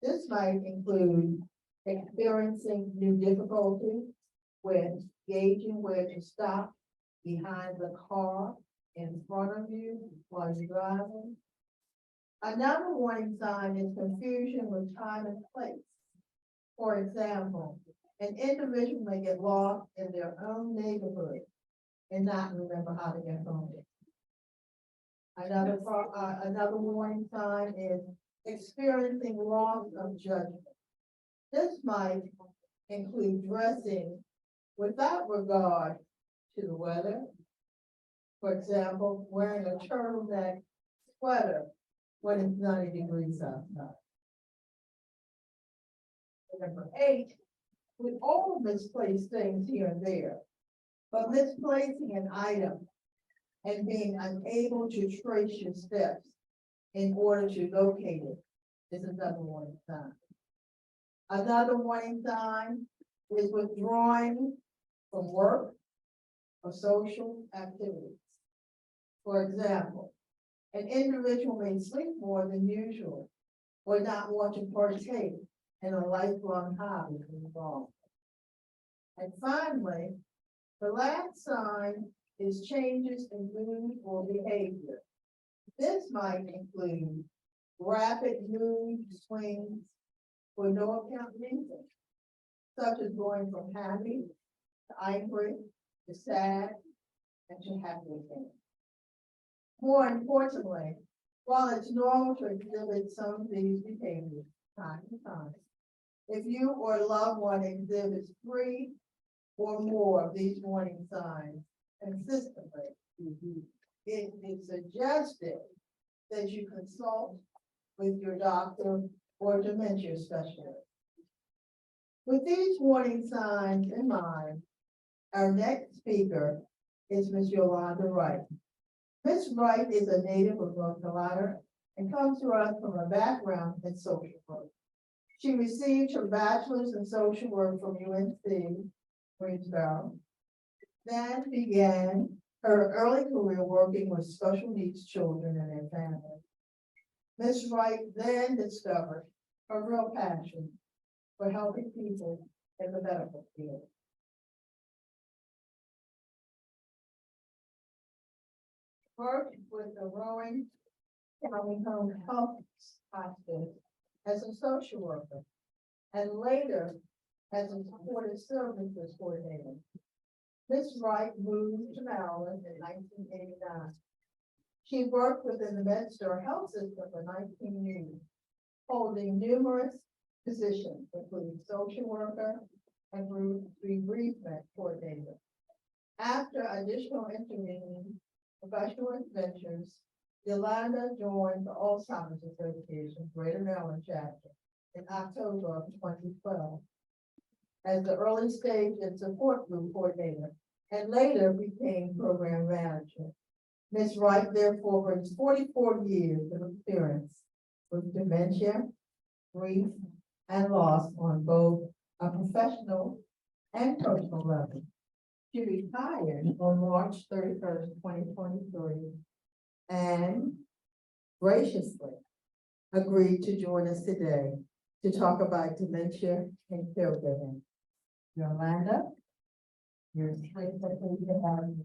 this might include experiencing new difficulties with gauging where to stop behind the car in front of you while you're driving. Another warning sign is confusion with time and place. For example, an individual may get lost in their own neighborhood and not remember how to get home. Another warning sign is experiencing loss of judgment. This might include dressing without regard to the weather. For example, wearing a turtleneck sweater when it's 90 degrees outside. Number 8, we all misplace things here and there, but misplacing an item and being unable to trace your steps in order to locate it is another warning sign. Another warning sign is withdrawing from work or social activities. For example, an individual may sleep more than usual or not want to partake in a lifelong hobby involved. And finally, the last sign is changes in mood or behavior. This might include rapid mood swings for no account reason, such as going from happy to angry to sad and to happy again. More importantly, while it's normal to exhibit some of these behaviors time to time, if you or a loved one exhibits 3 or more of these warning signs consistently, it is suggested that you consult with your doctor or dementia specialist. With these warning signs in mind, our next speaker is Ms. Yolanda Wright. Ms. Wright is a native of North Carolina and comes to us from a background in social work. She received her bachelor's in social work from UNC, Greensboro. Then began her early career working with special needs children and their families. Ms. Wright then discovered her real passion for helping people in the medical field. Worked with the growing County Home Health Hospice as a social worker, and later as a supportive services coordinator. Ms. Wright moved to Maryland in 1989. She worked within the MedStar Health System for 19 years, holding numerous positions, including social worker and bereavement coordinator. After additional intervening professional adventures, Yolanda joined the Alzheimer's Association Greater Maryland chapter in October of 2012 as the early stage and support group coordinator, and later became program manager. Ms. Wright therefore brings 44 years of experience with dementia, grief, and loss on both a professional and personal level. She retired on March 31st, 2023, and graciously agreed to join us today to talk about dementia and caregiving. Yolanda, you're great to have you.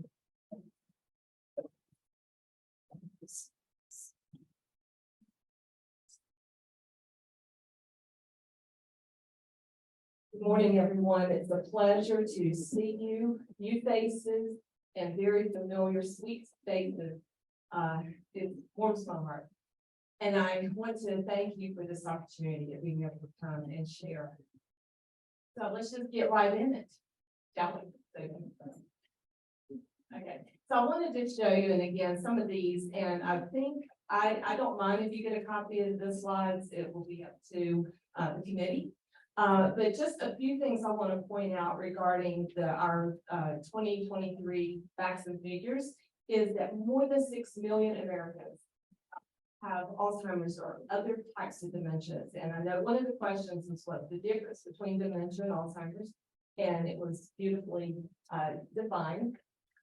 Good morning, everyone. It's a pleasure to see you, new faces, and very familiar, sweet faces. It warms my heart. And I want to thank you for this opportunity of being able to come and share. So let's just get right in it, shall we? Okay, so I wanted to show you, and again, some of these, and I think I don't mind if you get a copy of the slides. It will be up to the committee. But just a few things I want to point out regarding our 2023 facts and figures is that more than 6 million Americans have Alzheimer's or other types of dementias. And I know one of the questions is what the difference between dementia and Alzheimer's, and it was beautifully defined.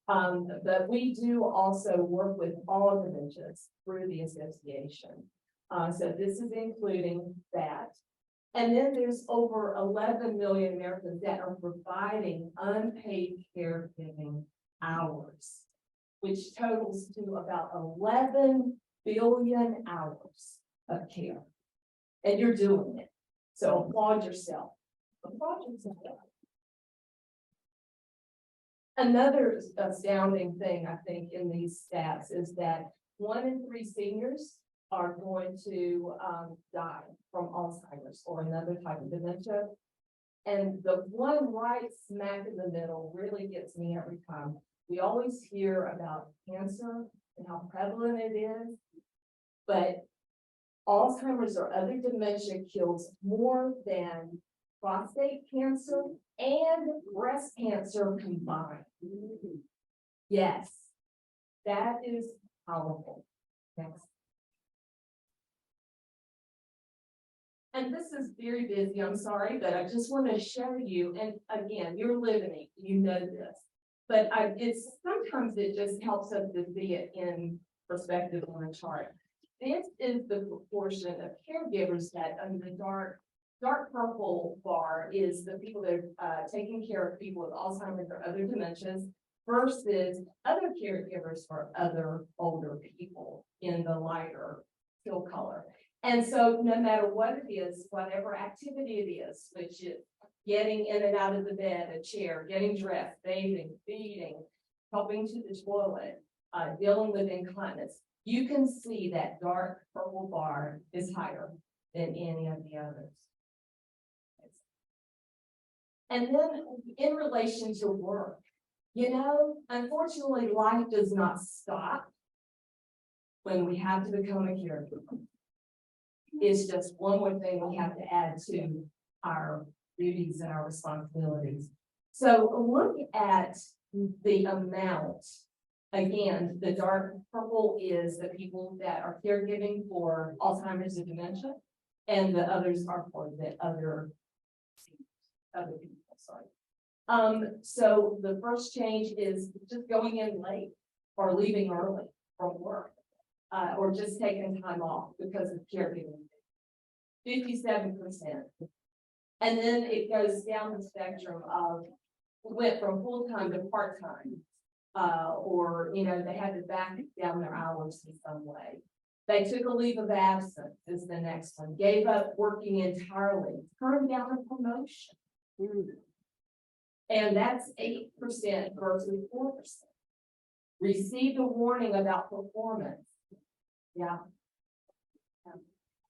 But we do also work with all dementias through the association. So this is including that. And then there's over 11 million Americans that are providing unpaid caregiving hours, which totals to about 11 billion hours of care. And you're doing it. So applaud yourself. Applaud yourself. Another astounding thing, I think, in these stats is that 1 in 3 seniors are going to die from Alzheimer's or another type of dementia. And the one right smack in the middle really gets me every time. We always hear about cancer and how prevalent it is, but Alzheimer's or other dementia kills more than prostate cancer and breast cancer combined. Yes, that is powerful. Next. And this is very busy, I'm sorry, but I just want to show you, and again, you're living, you know this, but it's sometimes it just helps us to see it in perspective on a chart. This is the proportion of caregivers that under the dark purple bar is the people that are taking care of people with Alzheimer's or other dementias versus other caregivers for other older people in the lighter teal color. And so no matter what it is, whatever activity it is, which is getting in and out of the bed, a chair, getting dressed, bathing, feeding, helping to the toilet, dealing with incontinence, you can see that dark purple bar is higher than any of the others. And then in relation to work, you know, unfortunately, life does not stop when we have to become a caregiver. It's just one more thing we have to add to our duties and our responsibilities. So look at the amount. Again, the dark purple is the people that are caregiving for Alzheimer's and dementia. And the others are for the other people, sorry. So the first change is just going in late or leaving early from work. Or just taking time off because of caregiving. 57%. And then it goes down the spectrum of, went from full-time to part-time. Or, they had to back down their hours in some way. They took a leave of absence is the next one, gave up working entirely, turned down a promotion. And that's 8% versus 4%. Received a warning about performance. Yeah.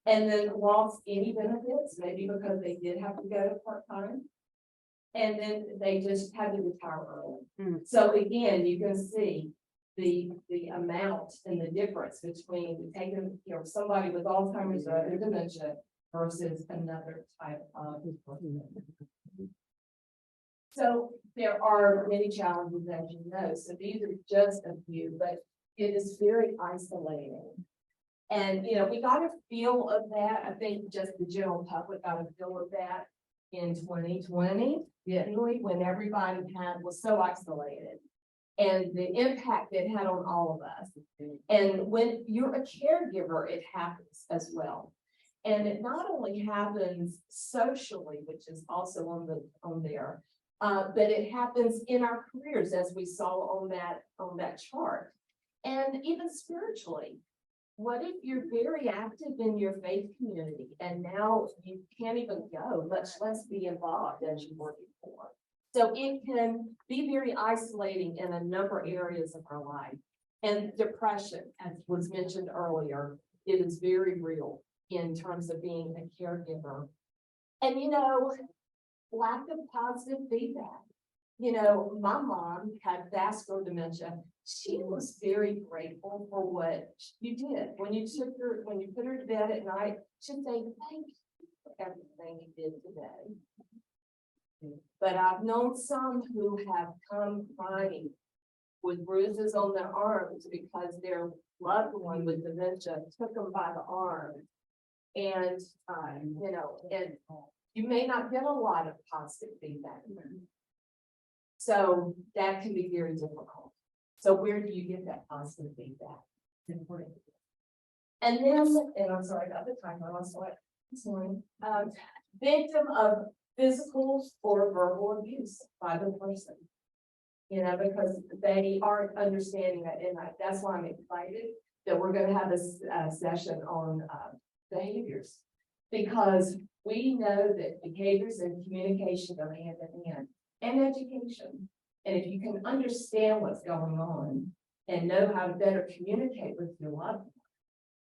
And then lost any benefits, maybe because they did have to go to part-time. And then they just had to retire early. So again, you can see the amount and the difference between taking, somebody with Alzheimer's or dementia versus another type of. So there are many challenges, as you know, so these are just a few, but it is very isolating. And, we got a feel of that. I think just the general public got a feel of that in 2020, didn't we? When everybody was so isolated and the impact it had on all of us. And when you're a caregiver, it happens as well. And it not only happens socially, which is also on there, but it happens in our careers, as we saw on that chart, and even spiritually. What if you're very active in your faith community and now you can't even go, much less be involved as you were before? So it can be very isolating in a number of areas of our life. And depression, as was mentioned earlier, it is very real in terms of being a caregiver. And lack of positive feedback. My mom had vascular dementia. She was very grateful for what you did. When you put her to bed at night, she'd say, thank you for everything you did today. But I've known some who have come crying with bruises on their arms because their loved one with dementia took them by the arm. And, and you may not get a lot of positive feedback. So that can be very difficult. So where do you get that positive feedback? It's important. And then, and I'm sorry about the time, I lost it this morning. Victim of physical or verbal abuse by the person. Because they aren't understanding that, and that's why I'm excited that we're going to have a session on behaviors, because we know that behaviors and communication go hand in hand, and education. And if you can understand what's going on and know how to better communicate with your loved one,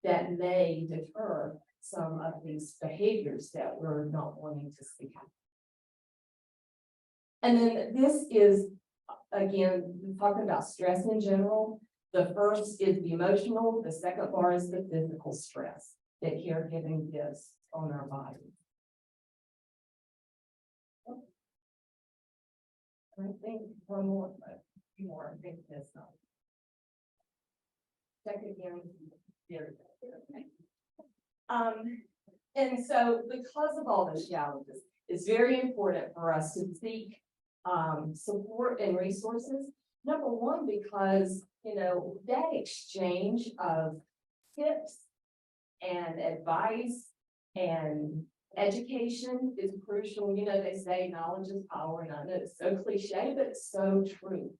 that may deter some of these behaviors that we're not wanting to see happen. And then this is, again, talking about stress in general. The first is the emotional, the second bar is the physical stress that caregiving gives on our body. I think one more, but a few more, I think this not. Check again. There. And so because of all those challenges, it's very important for us to seek support and resources. Number one, because that exchange of tips and advice and education is crucial. They say knowledge is power, and I know it's so cliche, but it's so true.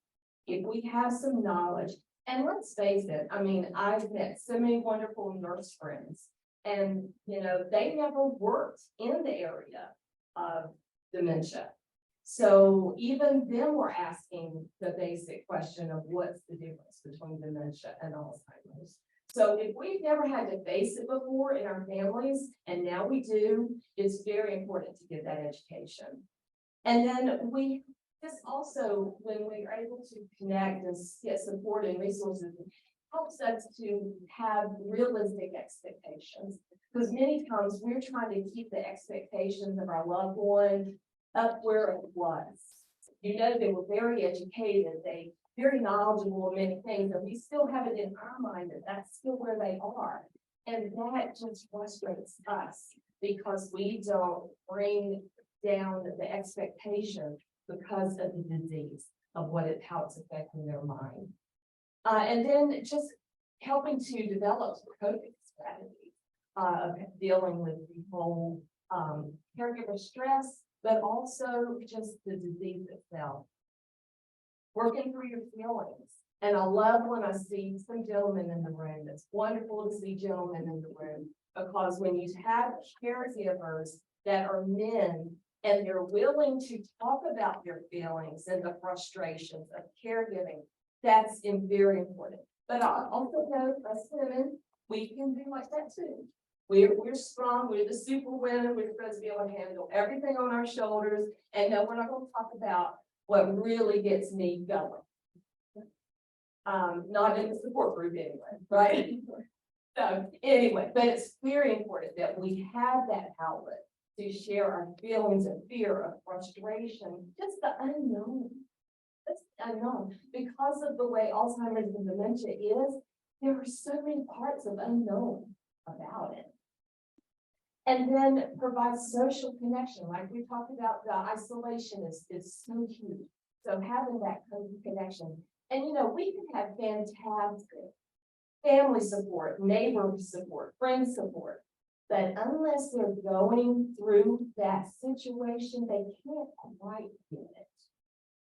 If we have some knowledge, and let's face it, I've met so many wonderful nurse friends, and they never worked in the area of dementia. So even them were asking the basic question of what's the difference between dementia and Alzheimer's. So if we've never had to face it before in our families, and now we do, it's very important to get that education. And then we just also, when we are able to connect and get support and resources, it helps us to have realistic expectations. Because many times we're trying to keep the expectations of our loved one up where it was. They were very educated, they very knowledgeable in many things, and we still have it in our mind that that's still where they are. And that just frustrates us because we don't bring down the expectation because of the disease of how it's affecting their mind. And then just helping to develop coping strategies of dealing with the whole caregiver stress, but also just the disease itself. Working through your feelings. And I love when I see some gentlemen in the room. It's wonderful to see gentlemen in the room, because when you have caregivers that are men and they're willing to talk about their feelings and the frustrations of caregiving, that's very important. But I also know us women, we can be like that too. We're strong, we're the super women, we're supposed to be able to handle everything on our shoulders. And no, we're not going to talk about what really gets me going. Not in the support group anyway, right? So anyway, but it's very important that we have that outlet to share our feelings of fear, of frustration, just the unknown. That's the unknown. Because of the way Alzheimer's and dementia is, there are so many parts of unknown about it. And then provide social connection, like we talked about, the isolation is so huge. So having that kind of connection. And we can have fantastic family support, neighbor support, friend support. But unless they're going through that situation, they can't quite get it.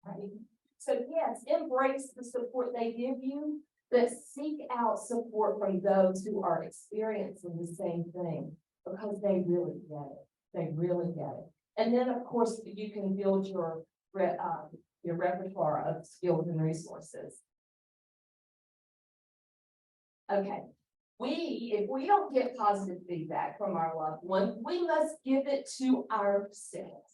Right? So yes, embrace the support they give you, but seek out support from those who are experiencing the same thing, because they really get it. They really get it. And then, of course, you can build your repertoire of skills and resources. Okay. If we don't get positive feedback from our loved one, we must give it to ourselves.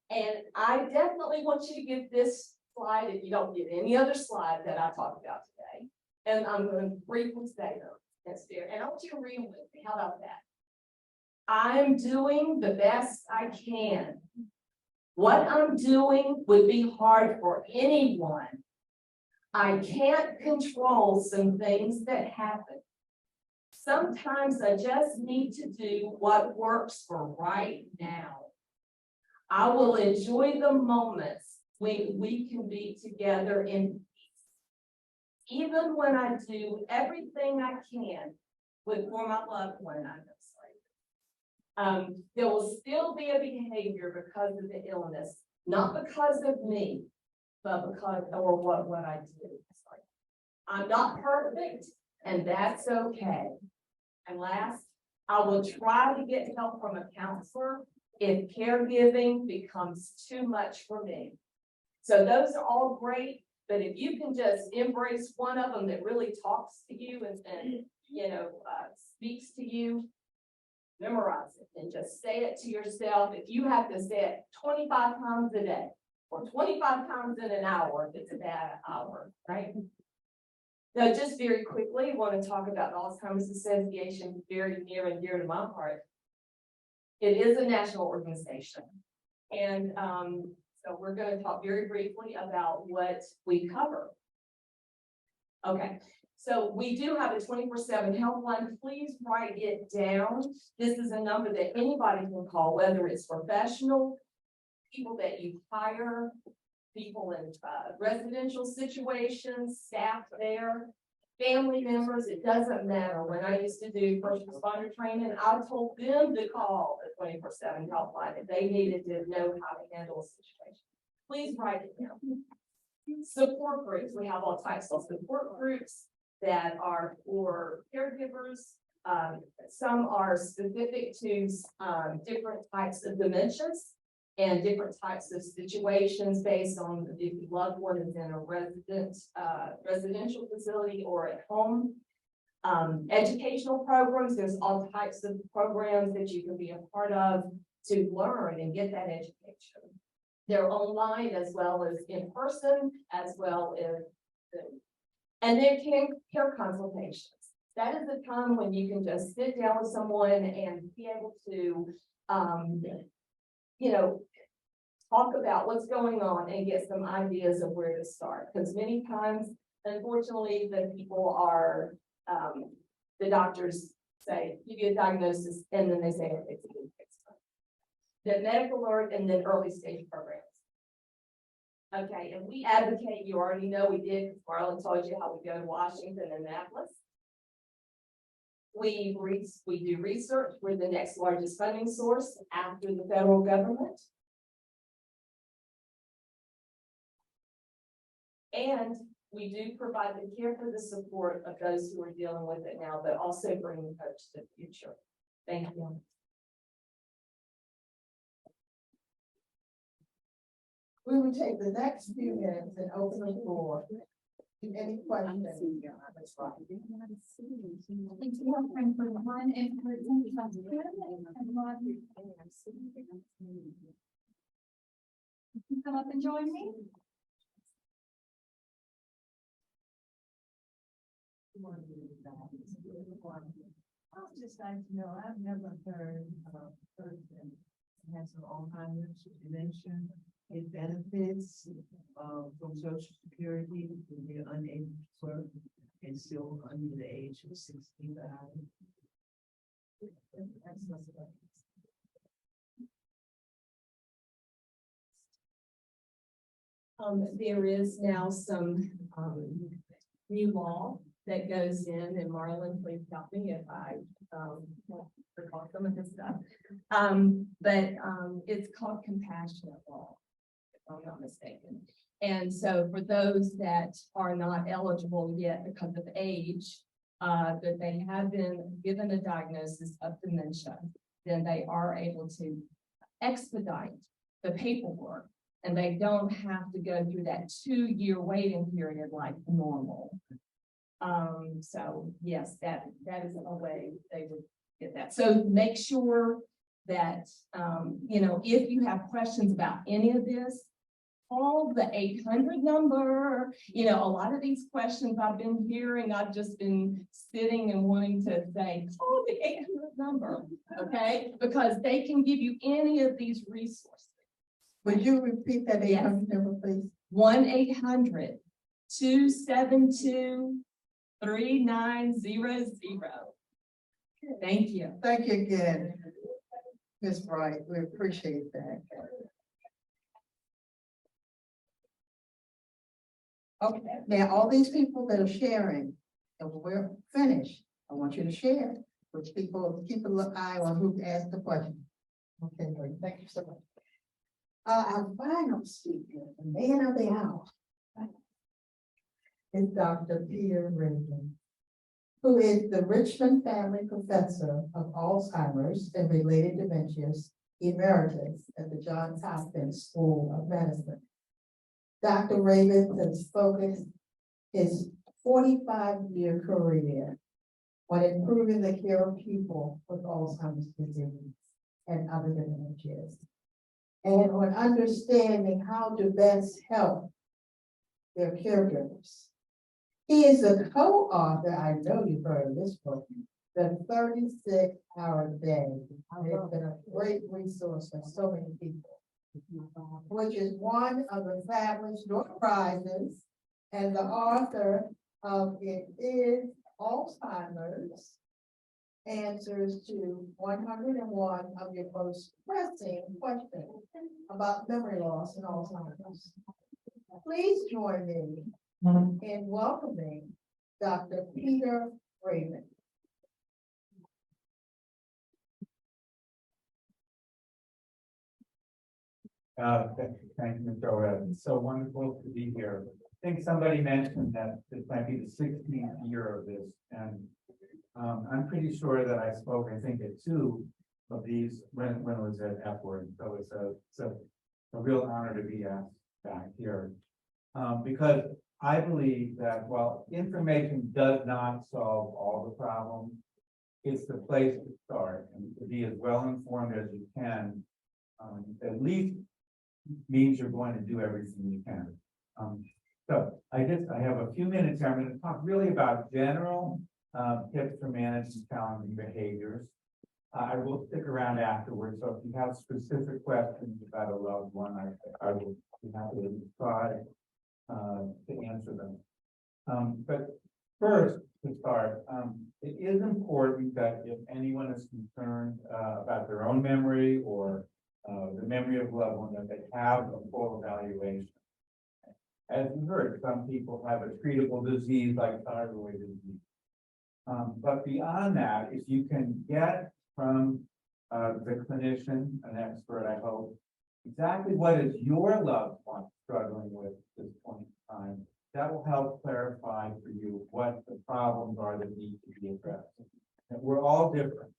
And I definitely want you to give this slide, if you don't get any other slide that I talked about today. And I'm going to briefly say them. That's fair. And I want you to read with me. How about that? I'm doing the best I can. What I'm doing would be hard for anyone. I can't control some things that happen. Sometimes I just need to do what works for right now. I will enjoy the moments when we can be together in peace. Even when I do everything I can for my loved one, there will still be a behavior because of the illness, not because of me, but because or what I do. I'm not perfect, and that's okay. And last, I will try to get help from a counselor if caregiving becomes too much for me. So those are all great, but if you can just embrace one of them that really talks to you and speaks to you, memorize it and just say it to yourself. If you have to say it 25 times a day or 25 times in an hour, if it's a bad hour, right? Now, just very quickly, I want to talk about the Alzheimer's Association, very near and dear to my heart. It is a national organization. And so we're going to talk very briefly about what we cover. Okay. So we do have a 24/7 helpline. Please write it down. This is a number that anybody can call, whether it's professional, people that you hire, people in residential situations, staff there, family members. It doesn't matter. When I used to do first responder training, I told them to call the 24/7 helpline if they needed to know how to handle a situation. Please write it down. Support groups. We have all types of support groups that are for caregivers. Some are specific to different types of dementias and different types of situations based on if the loved one is in a residential facility or at home. Educational programs, there's all types of programs that you can be a part of to learn and get that education. They're online as well as in person, as well as and then care consultations. That is the time when you can just sit down with someone and be able to, talk about what's going on and get some ideas of where to start. Because many times, unfortunately, the people are, the doctors say, give you a diagnosis, and then they say, okay, it's a good. then medical alert, and then early stage programs. Okay, and we advocate, you already know we did, because Marlon told you how we go to Washington and Annapolis. We do research, we're the next largest funding source after the federal government. And we do provide the care for the support of those who are dealing with it now, but also bringing hope to the future. Thank you. We will take the next few minutes and open the floor to any questions. Come up and join me. I would just like to know, I've never heard of a person who has Alzheimer's, dementia, it benefits from Social Security when they're unable to work and still under the age of 65. There is now some new law that goes in, and Marlon, please help me if I recall some of this stuff. But it's called compassionate law, if I'm not mistaken. And so for those that are not eligible yet because of age, that they have been given a diagnosis of dementia, then they are able to expedite the paperwork, and they don't have to go through that 2-year waiting period like normal. So yes, that is a way they would get that. So make sure that, you know, if you have questions about any of this, call the 800 number. You know, a lot of these questions I've been hearing, I've just been sitting and wanting to say, call the 800 number, okay? Because they can give you any of these resources. Would you repeat that 800 number, please? 1-800-272-3900. Thank you. Thank you again, Ms. Bright. We appreciate that. Okay, now all these people that are sharing, and when we're finished, I want you to share with people, keep a little eye on who asked the question. Okay, great. Thank you so much. Our final speaker, the man of the hour, is Dr. Peter Raven, who is the Richmond Family Professor of Alzheimer's and Related Dementias Emeritus at the Johns Hopkins School of Medicine. Dr. Raven has focused his 45-year career on improving the care of people with Alzheimer's disease and other dementias, and on understanding how to best help their caregivers. He is a co-author, I know you've heard of this book, The 36-Hour Day. It's been a great resource for so many people, which is one of the established door prizes, and the author of it is Alzheimer's, answers to 101 of your most pressing questions about memory loss and Alzheimer's. Please join me in welcoming Dr. Peter Raven. Thank you, Joe. It's so wonderful to be here. I think somebody mentioned that this might be the 16th year of this, and I'm pretty sure that I spoke, I think, at 2 of these when it was at Epworth. So it's a real honor to be asked back here, because I believe that while information does not solve all the problems, it's the place to start, and to be as well informed as you can, at least means you're going to do everything you can. So I have a few minutes here. I'm going to talk really about general tips for managing challenging behaviors. I will stick around afterwards, so if you have specific questions about a loved one, I will be happy to try to answer them. But first, to start, it is important that if anyone is concerned about their own memory or the memory of loved one, that they have a full evaluation. As you heard, some people have a treatable disease like thyroid disease. But beyond that, if you can get from the clinician, an expert, I hope, exactly what is your loved one struggling with at this point in time, that will help clarify for you what the problems are that need to be addressed. And we're all different.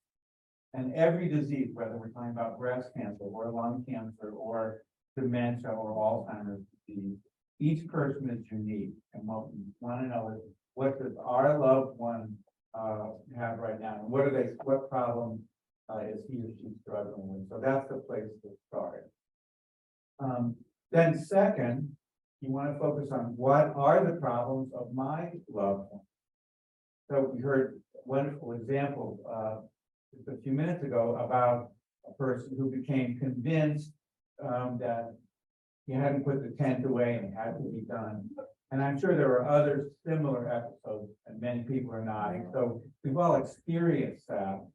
And every disease, whether we're talking about breast cancer or lung cancer or dementia or Alzheimer's disease, each person is unique. And what we want to know is, what does our loved one have right now? And what problem is he or she struggling with? So that's the place to start. Then second, you want to focus on what are the problems of my loved one. So we heard a wonderful example just a few minutes ago about a person who became convinced that he hadn't put the tent away and it had to be done. And I'm sure there are other similar episodes, and many people are nodding. So we've all experienced that.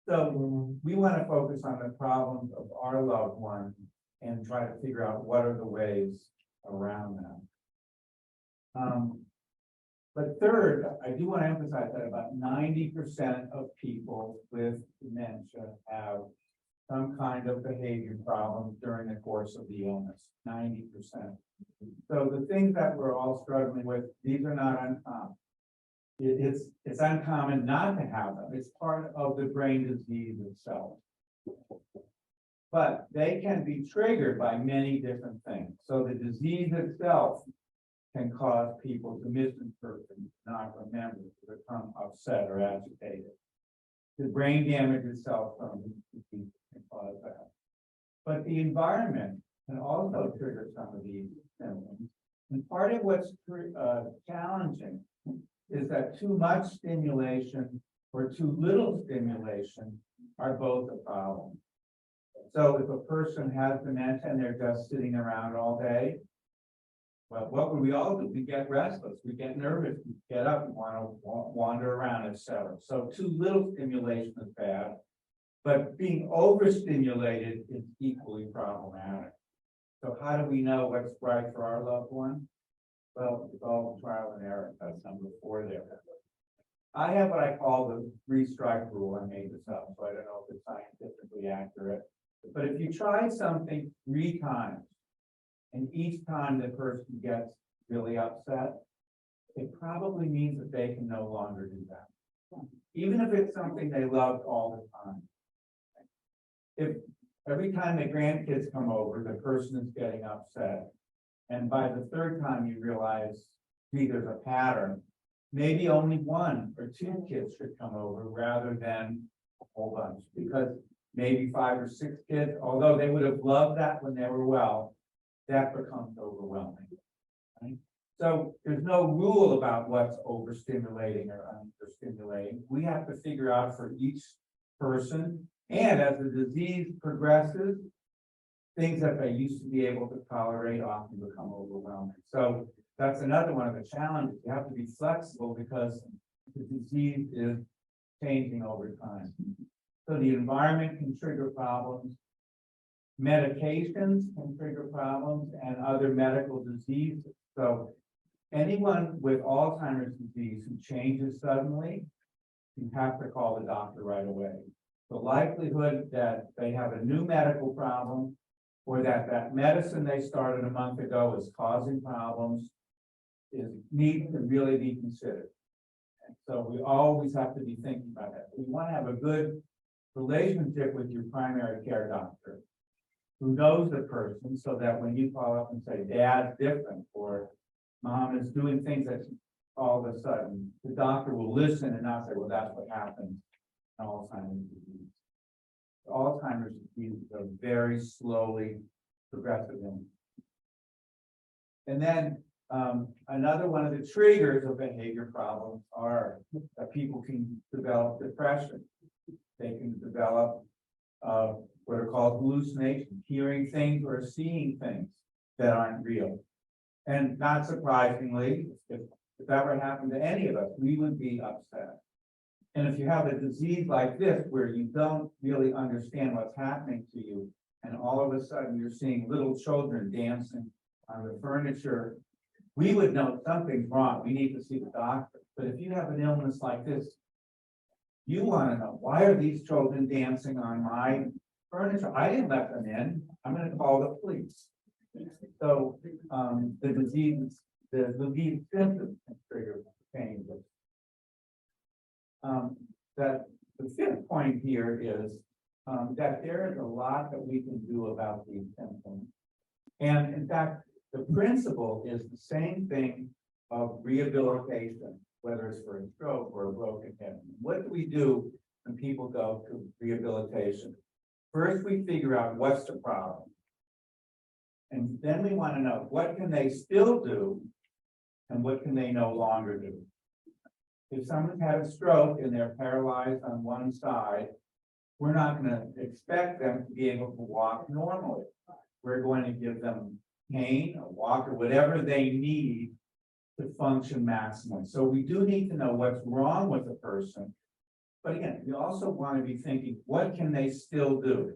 So we want to focus on the problems of our loved one and try to figure out what are the ways around that. But third, I do want to emphasize that about 90% of people with dementia have some kind of behavior problem during the course of the illness, 90%. So the things that we're all struggling with, these are not uncommon. It's uncommon not to have them. It's part of the brain disease itself. But they can be triggered by many different things. So the disease itself can cause people to misinterpret, not remember, to become upset or agitated. The brain damage itself can cause that. But the environment can also trigger some of these symptoms. And part of what's challenging is that too much stimulation or too little stimulation are both a problem. So if a person has dementia and they're just sitting around all day, well, what would we all do? We get restless, we get nervous, we get up, we want to wander around, etc. So too little stimulation is bad, but being overstimulated is equally problematic. So how do we know what's right for our loved one? Well, it's all trial and error. That's number 4 there. I have what I call the 3-strike rule. I made this up, so I don't know if it's scientifically accurate. But if you try something 3 times, and each time the person gets really upset, it probably means that they can no longer do that. Even if it's something they loved all the time. If every time the grandkids come over, the person is getting upset, and by the 3rd time you realize, gee, there's a pattern, maybe only 1 or 2 kids should come over rather than a whole bunch, because maybe 5 or 6 kids, although they would have loved that when they were well, that becomes overwhelming. Right? So there's no rule about what's overstimulating or understimulating. We have to figure out for each person, and as the disease progresses, things that they used to be able to tolerate often become overwhelming. So that's another one of the challenges. You have to be flexible because the disease is changing over time. So the environment can trigger problems. Medications can trigger problems and other medical diseases. So anyone with Alzheimer's disease who changes suddenly, you have to call the doctor right away. The likelihood that they have a new medical problem or that medicine they started a month ago is causing problems needs to really be considered. And so we always have to be thinking about that. We want to have a good relationship with your primary care doctor who knows the person, so that when you call up and say, Dad's different, or Mom is doing things that all of a sudden, the doctor will listen and not say, well, that's what happened in Alzheimer's disease. Alzheimer's disease is a very slowly progressive illness. And then another one of the triggers of behavior problems are that people can develop depression. They can develop what are called hallucinations, hearing things or seeing things that aren't real. And not surprisingly, if that were to happen to any of us, we would be upset. And if you have a disease like this, where you don't really understand what's happening to you, and all of a sudden you're seeing little children dancing on the furniture, we would know something's wrong. We need to see the doctor. But if you have an illness like this, you want to know, why are these children dancing on my furniture? I didn't let them in. I'm going to call the police. So the disease symptoms can trigger changes. That the fifth point here is that there is a lot that we can do about these symptoms. And in fact, the principle is the same thing of rehabilitation, whether it's for a stroke or a broken hip. What do we do when people go to rehabilitation? First, we figure out what's the problem. And then we want to know what can they still do and what can they no longer do. If someone's had a stroke and they're paralyzed on one side, we're not going to expect them to be able to walk normally. We're going to give them cane, a walker, whatever they need to function maximally. So we do need to know what's wrong with the person. But again, we also want to be thinking, what can they still do?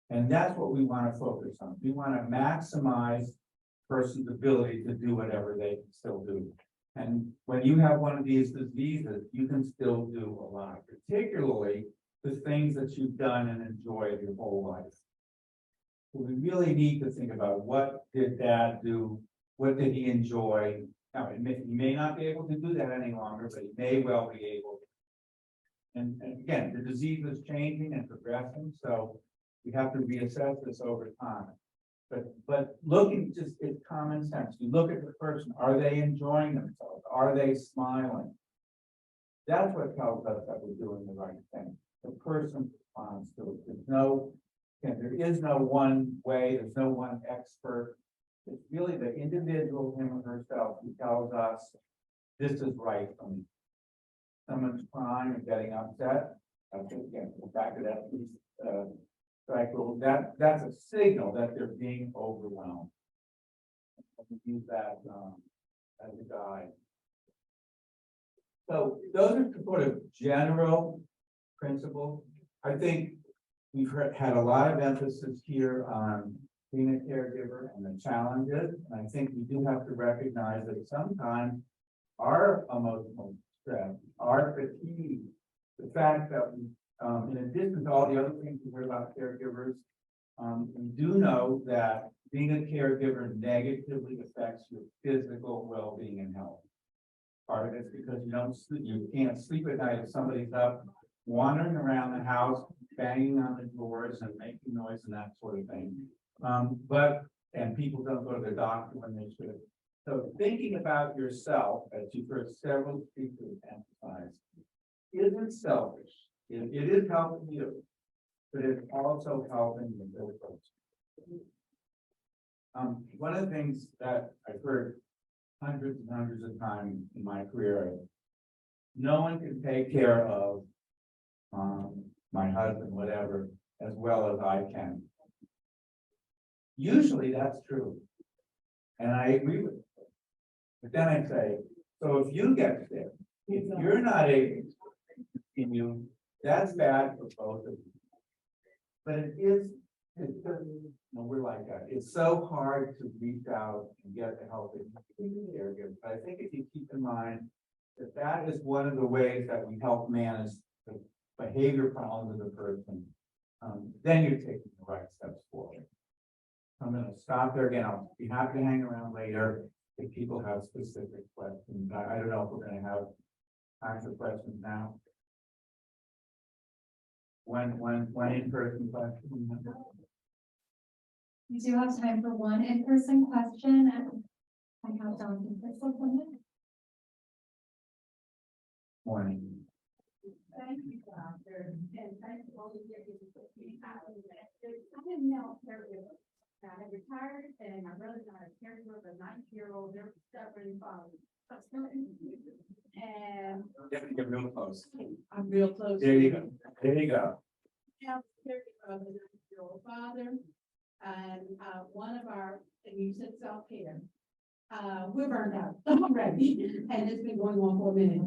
And that's what we want to focus on. We want to maximize the person's ability to do whatever they can still do. And when you have one of these diseases, you can still do a lot, particularly the things that you've done and enjoyed your whole life. So we really need to think about, what did Dad do? What did he enjoy? Now, he may not be able to do that any longer, but he may well be able to. And again, the disease is changing and progressing, so we have to reassess this over time. But looking, just it's common sense. You look at the person, are they enjoying themselves? Are they smiling? That's what tells us that we're doing the right thing. The person responds to it. There is no one way, there's no one expert. It's really the individual, him or herself, who tells us this is right for me. Someone's crying or getting upset. Again, the fact that that cycle, that's a signal that they're being overwhelmed. We use that as a guide. So those are sort of general principles. I think we've had a lot of emphasis here on being a caregiver and the challenges. And I think we do have to recognize that sometimes our emotional stress, our fatigue, the fact that we, in addition to all the other things we heard about caregivers, we do know that being a caregiver negatively affects your physical well-being and health. Part of it's because you can't sleep at night if somebody's up wandering around the house, banging on the doors and making noise and that sort of thing. And people don't go to the doctor when they should. So thinking about yourself, as you've heard several speakers emphasize, isn't selfish. It is helping you, but it's also helping the other person. One of the things that I've heard hundreds and hundreds of times in my career is, no one can take care of my husband, whatever, as well as I can. Usually that's true. And I agree with it. But then I say, so if you get sick, if you're not able to continue, that's bad for both of you. But we're like that. It's so hard to reach out and get the help that you need caregivers. But I think if you keep in mind that that is one of the ways that we help manage the behavior problems of the person, then you're taking the right steps forward. I'm going to stop there again. I'll be happy to hang around later if people have specific questions. I don't know if we're going to have time for questions now. One in-person question. We do have time for one in-person question. I have Jonathan Crystal from it. Morning. Thank you, doctor, and thank you all for giving me time. I didn't know caregiver. I have retired, and my brother's not a caregiver, but 90-year-old, they're suffering from substance. And You have to get real close. I'm real close. There you go. There you go. I have a caregiver of a 90-year-old father, and one of our, and you said self-care. We're burned out already, and it's been going on for a minute.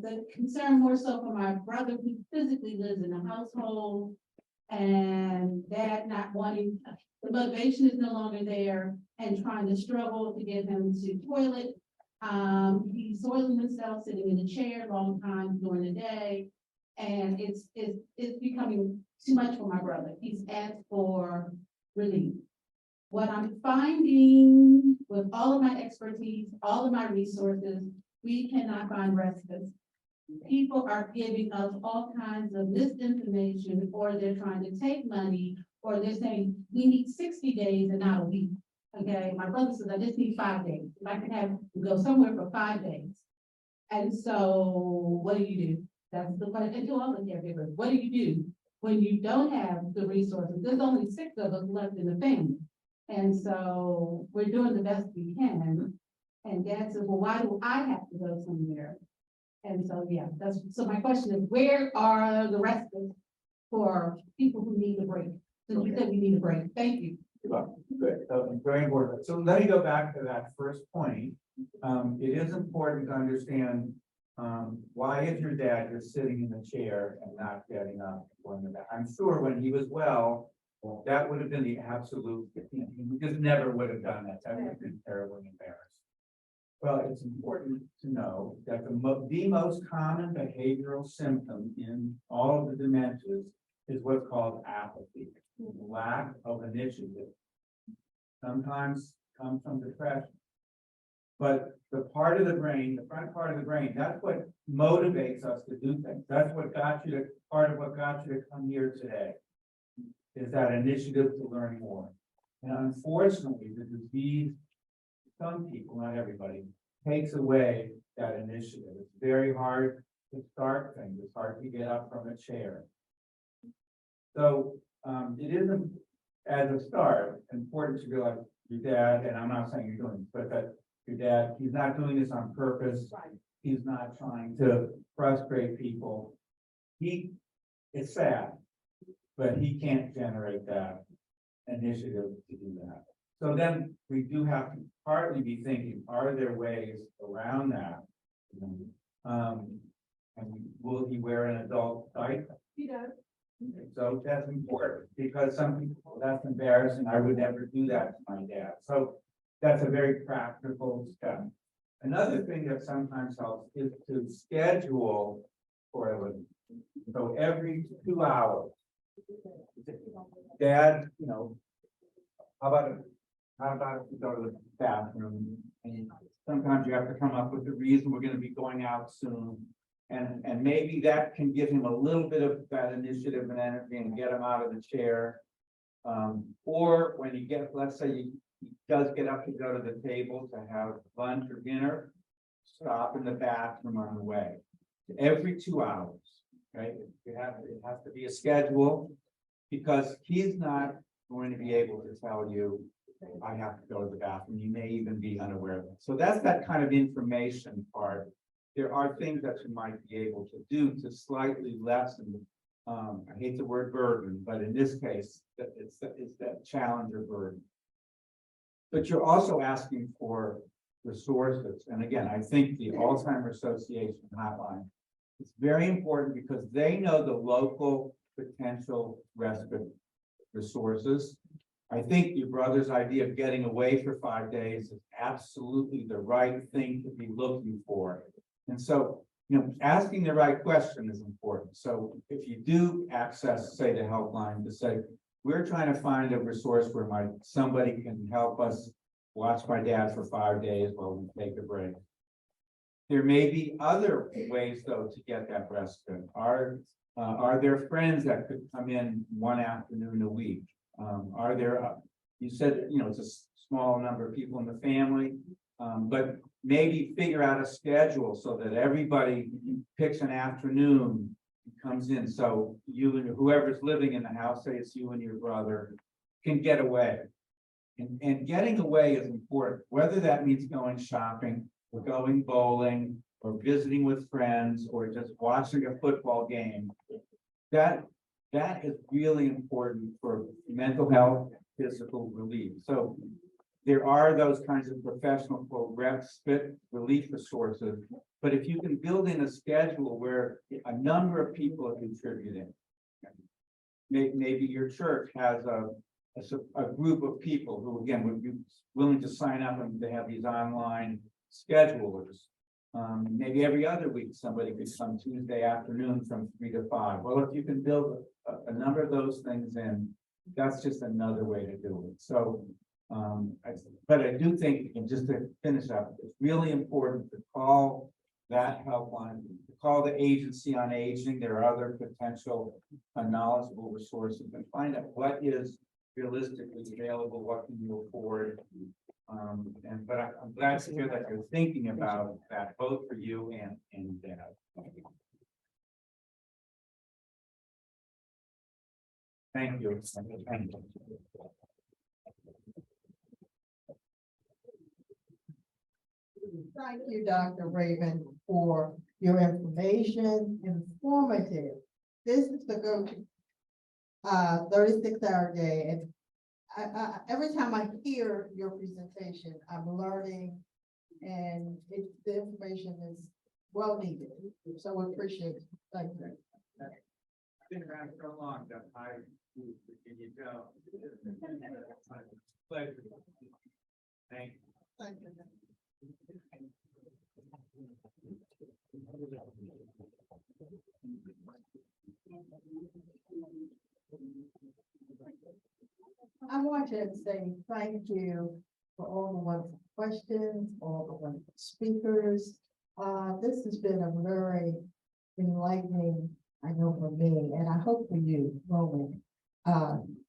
The concern more so for my brother, who physically lives in a household and dad not wanting, the motivation is no longer there and trying to struggle to get him to toilet. He's soiling himself, sitting in a chair long time during the day. And it's becoming too much for my brother. He's asked for relief. What I'm finding with all of my expertise, all of my resources, we cannot find respite. People are giving us all kinds of misinformation, or they're trying to take money, or they're saying, we need 60 days and not a week. Okay, my brother says, I just need 5 days. If I can go somewhere for 5 days. And so what do? That's the question. And to all the caregivers, what do when you don't have the resources? There's only 6 of us left in the family. And so we're doing the best we can. And Dad said, well, why do I have to go somewhere? And so, yeah, so my question is, where are the respites for people who need a break? So you said we need a break. Thank you. Well, good, very important. So let me go back to that first point. It is important to understand why is your dad just sitting in the chair and not getting up and going to that? I'm sure when he was well, that would have been the absolute, he just never would have done that. That would have been terribly embarrassing. Well, it's important to know that the most common behavioral symptom in all of the dementias is what's called apathy, lack of initiative. Sometimes comes from depression. But the part of the brain, the front part of the brain, that's what motivates us to do things. That's what got you to, part of what got you to come here today, is that initiative to learn more. And unfortunately, the disease, some people, not everybody, takes away that initiative. It's very hard to start things. It's hard to get up from a chair. So it isn't, as a start, important to realize your dad, and I'm not saying you're doing this, but that your dad, he's not doing this on purpose. He's not trying to frustrate people. It's sad, but he can't generate that initiative to do that. So then we do have to partly be thinking, are there ways around that? And will he wear an adult diaper? He does. So that's important because some people, that's embarrassing. I would never do that to my dad. So that's a very practical step. Another thing that sometimes helps is to schedule for a living. So every 2 hours, Dad, how about if you go to the bathroom, and sometimes you have to come up with the reason we're going to be going out soon. And maybe that can give him a little bit of that initiative and energy and get him out of the chair. Or when he gets, let's say he does get up to go to the table to have lunch or dinner, stop in the bathroom on the way. Every 2 hours, right? It has to be a schedule because he's not going to be able to tell you, I have to go to the bathroom. You may even be unaware of it. So that's that kind of information part. There are things that you might be able to do to slightly lessen, I hate the word burden, but in this case, it's that challenge or burden. But you're also asking for resources. And again, I think the Alzheimer's Association hotline is very important because they know the local potential respite resources. I think your brother's idea of getting away for 5 days is absolutely the right thing to be looking for. And so, asking the right question is important. So if you do access, say, the helpline to say, we're trying to find a resource where somebody can help us watch my dad for 5 days while we take a break. There may be other ways, though, to get that respite. Are there friends that could come in one afternoon a week? Are there, you said, it's a small number of people in the family, but maybe figure out a schedule so that everybody picks an afternoon and comes in. So you and whoever's living in the house, say it's you and your brother, can get away. And getting away is important, whether that means going shopping or going bowling or visiting with friends or just watching a football game. That is really important for mental health, physical relief. So there are those kinds of professional respite relief resources, but if you can build in a schedule where a number of people are contributing, maybe your church has a group of people who, again, would be willing to sign up, and they have these online schedulers. Maybe every other week, somebody could come Tuesday afternoon from 3 to 5. Well, if you can build a number of those things in, that's just another way to do it. So, but I do think, and just to finish up, it's really important to call that helpline, to call the Agency on Aging. There are other potential knowledgeable resources, and find out what is realistically available, what can you afford. But I'm glad to hear that you're thinking about that, both for you and Dad. Thank you. Thank you. Thank you, Dr. Raven, for your information, informative. This is the go-to 36-hour day, and every time I hear your presentation, I'm learning, and the information is well needed. So we appreciate it. Thank you. I've been around so long that I moved to Virginia Joe. Pleasure. Thank you. Thank you. I want to say thank you for all the wonderful questions, all the wonderful speakers. This has been a very enlightening, I know for me, and I hope for you, moment,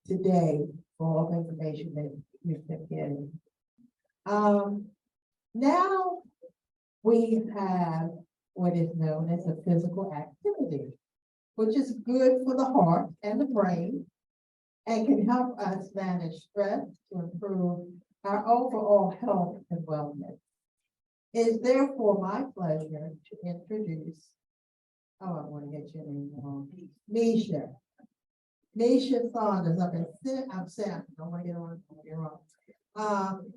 today, for all the information that you've been getting. Now we have what is known as a physical activity, which is good for the heart and the brain, and can help us manage stress to improve our overall health and wellness. It is therefore my pleasure to introduce, I want to get your name wrong, Nisha Saunders. I'm Sam, don't want to get on wrong.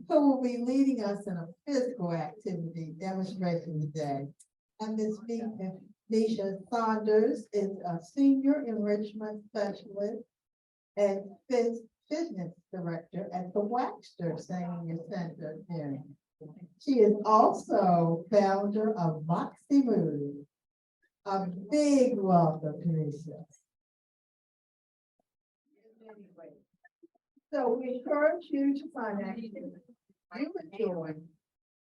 Who will be leading us in a physical activity demonstration today. And Ms. Nisha Saunders is a senior enrichment specialist and fitness director at the Waxter Senior Center here. She is also founder of Moxie Mood. A big welcome to Nisha. So we encourage you to find activities you enjoy,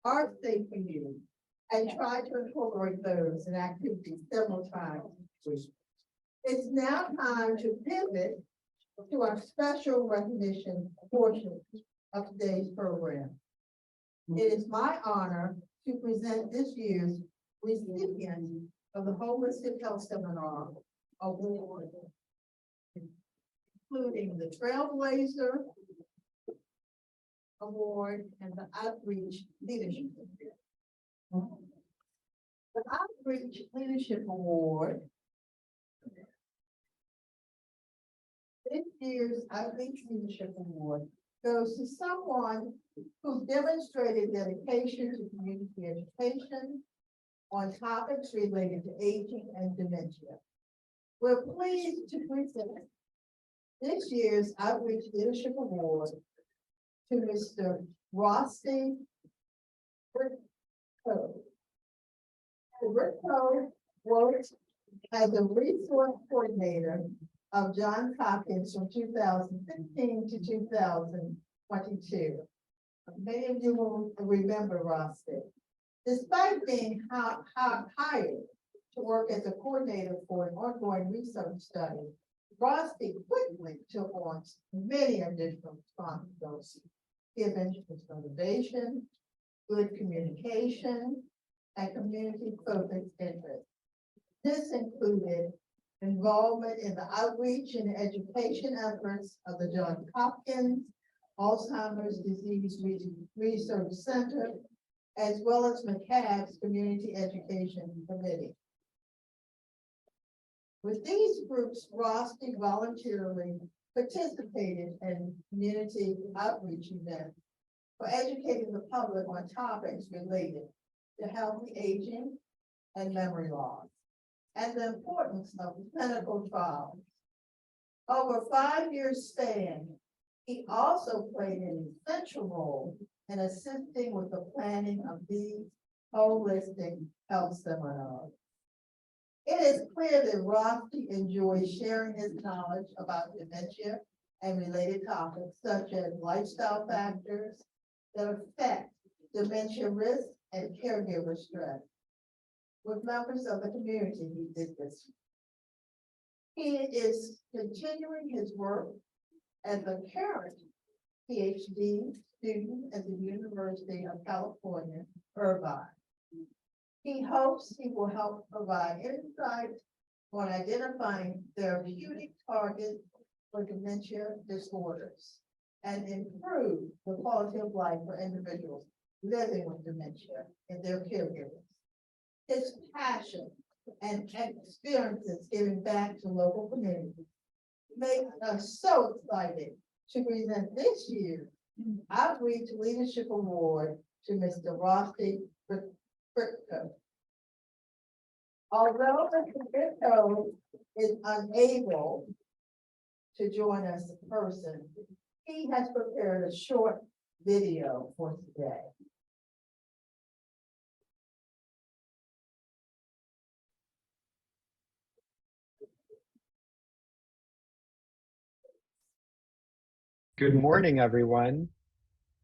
are safe for you, and try to incorporate those in activities several times. It's now time to pivot to our special recognition portion of today's program. It is my honor to present this year's recipient of the Holistic Health Seminar Award, including the Trailblazer Award and the Outreach Leadership Award. The Outreach Leadership Award, this year's Outreach Leadership Award, goes to someone who demonstrated dedication to community education on topics related to aging and dementia. We're pleased to present this year's Outreach Leadership Award to Mr. Rossi Britko. Britko worked as a resource coordinator of Johns Hopkins from 2015 to 2022. Many of you will remember Rossi. Despite being hired to work as a coordinator for an ongoing research study, Rossi quickly took on many additional responsibilities, given his motivation, good communication, and community-focused interest. This included involvement in the outreach and education efforts of the Johns Hopkins Alzheimer's Disease Research Center, as well as McCabe's Community Education Committee. With these groups, Rossi voluntarily participated in community outreach events for educating the public on topics related to healthy aging and memory loss, and the importance of clinical trials. Over 5 years span, he also played an essential role in assisting with the planning of these holistic health seminars. It is clear that Rocky enjoys sharing his knowledge about dementia and related topics such as lifestyle factors that affect dementia risk and caregiver stress. With members of the community, he did this. He is continuing his work as a current PhD student at the University of California, Irvine. He hopes he will help provide insight on identifying therapeutic targets for dementia disorders and improve the quality of life for individuals living with dementia and their caregivers. His passion and experiences giving back to local communities make us so excited to present this year's Outreach Leadership Award to Mr. Rossi Britko. Although Mr. Britko is unable to join us in person, he has prepared a short video for today. Good morning, everyone.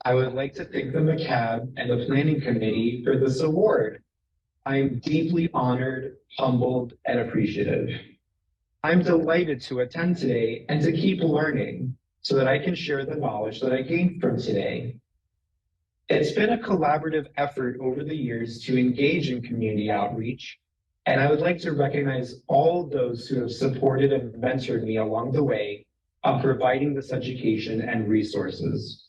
I would like to thank the McCAB and the Planning Committee for this award. I am deeply honored, humbled, and appreciative. I'm delighted to attend today and to keep learning so that I can share the knowledge that I gained from today. It's been a collaborative effort over the years to engage in community outreach, and I would like to recognize all those who have supported and mentored me along the way on providing this education and resources.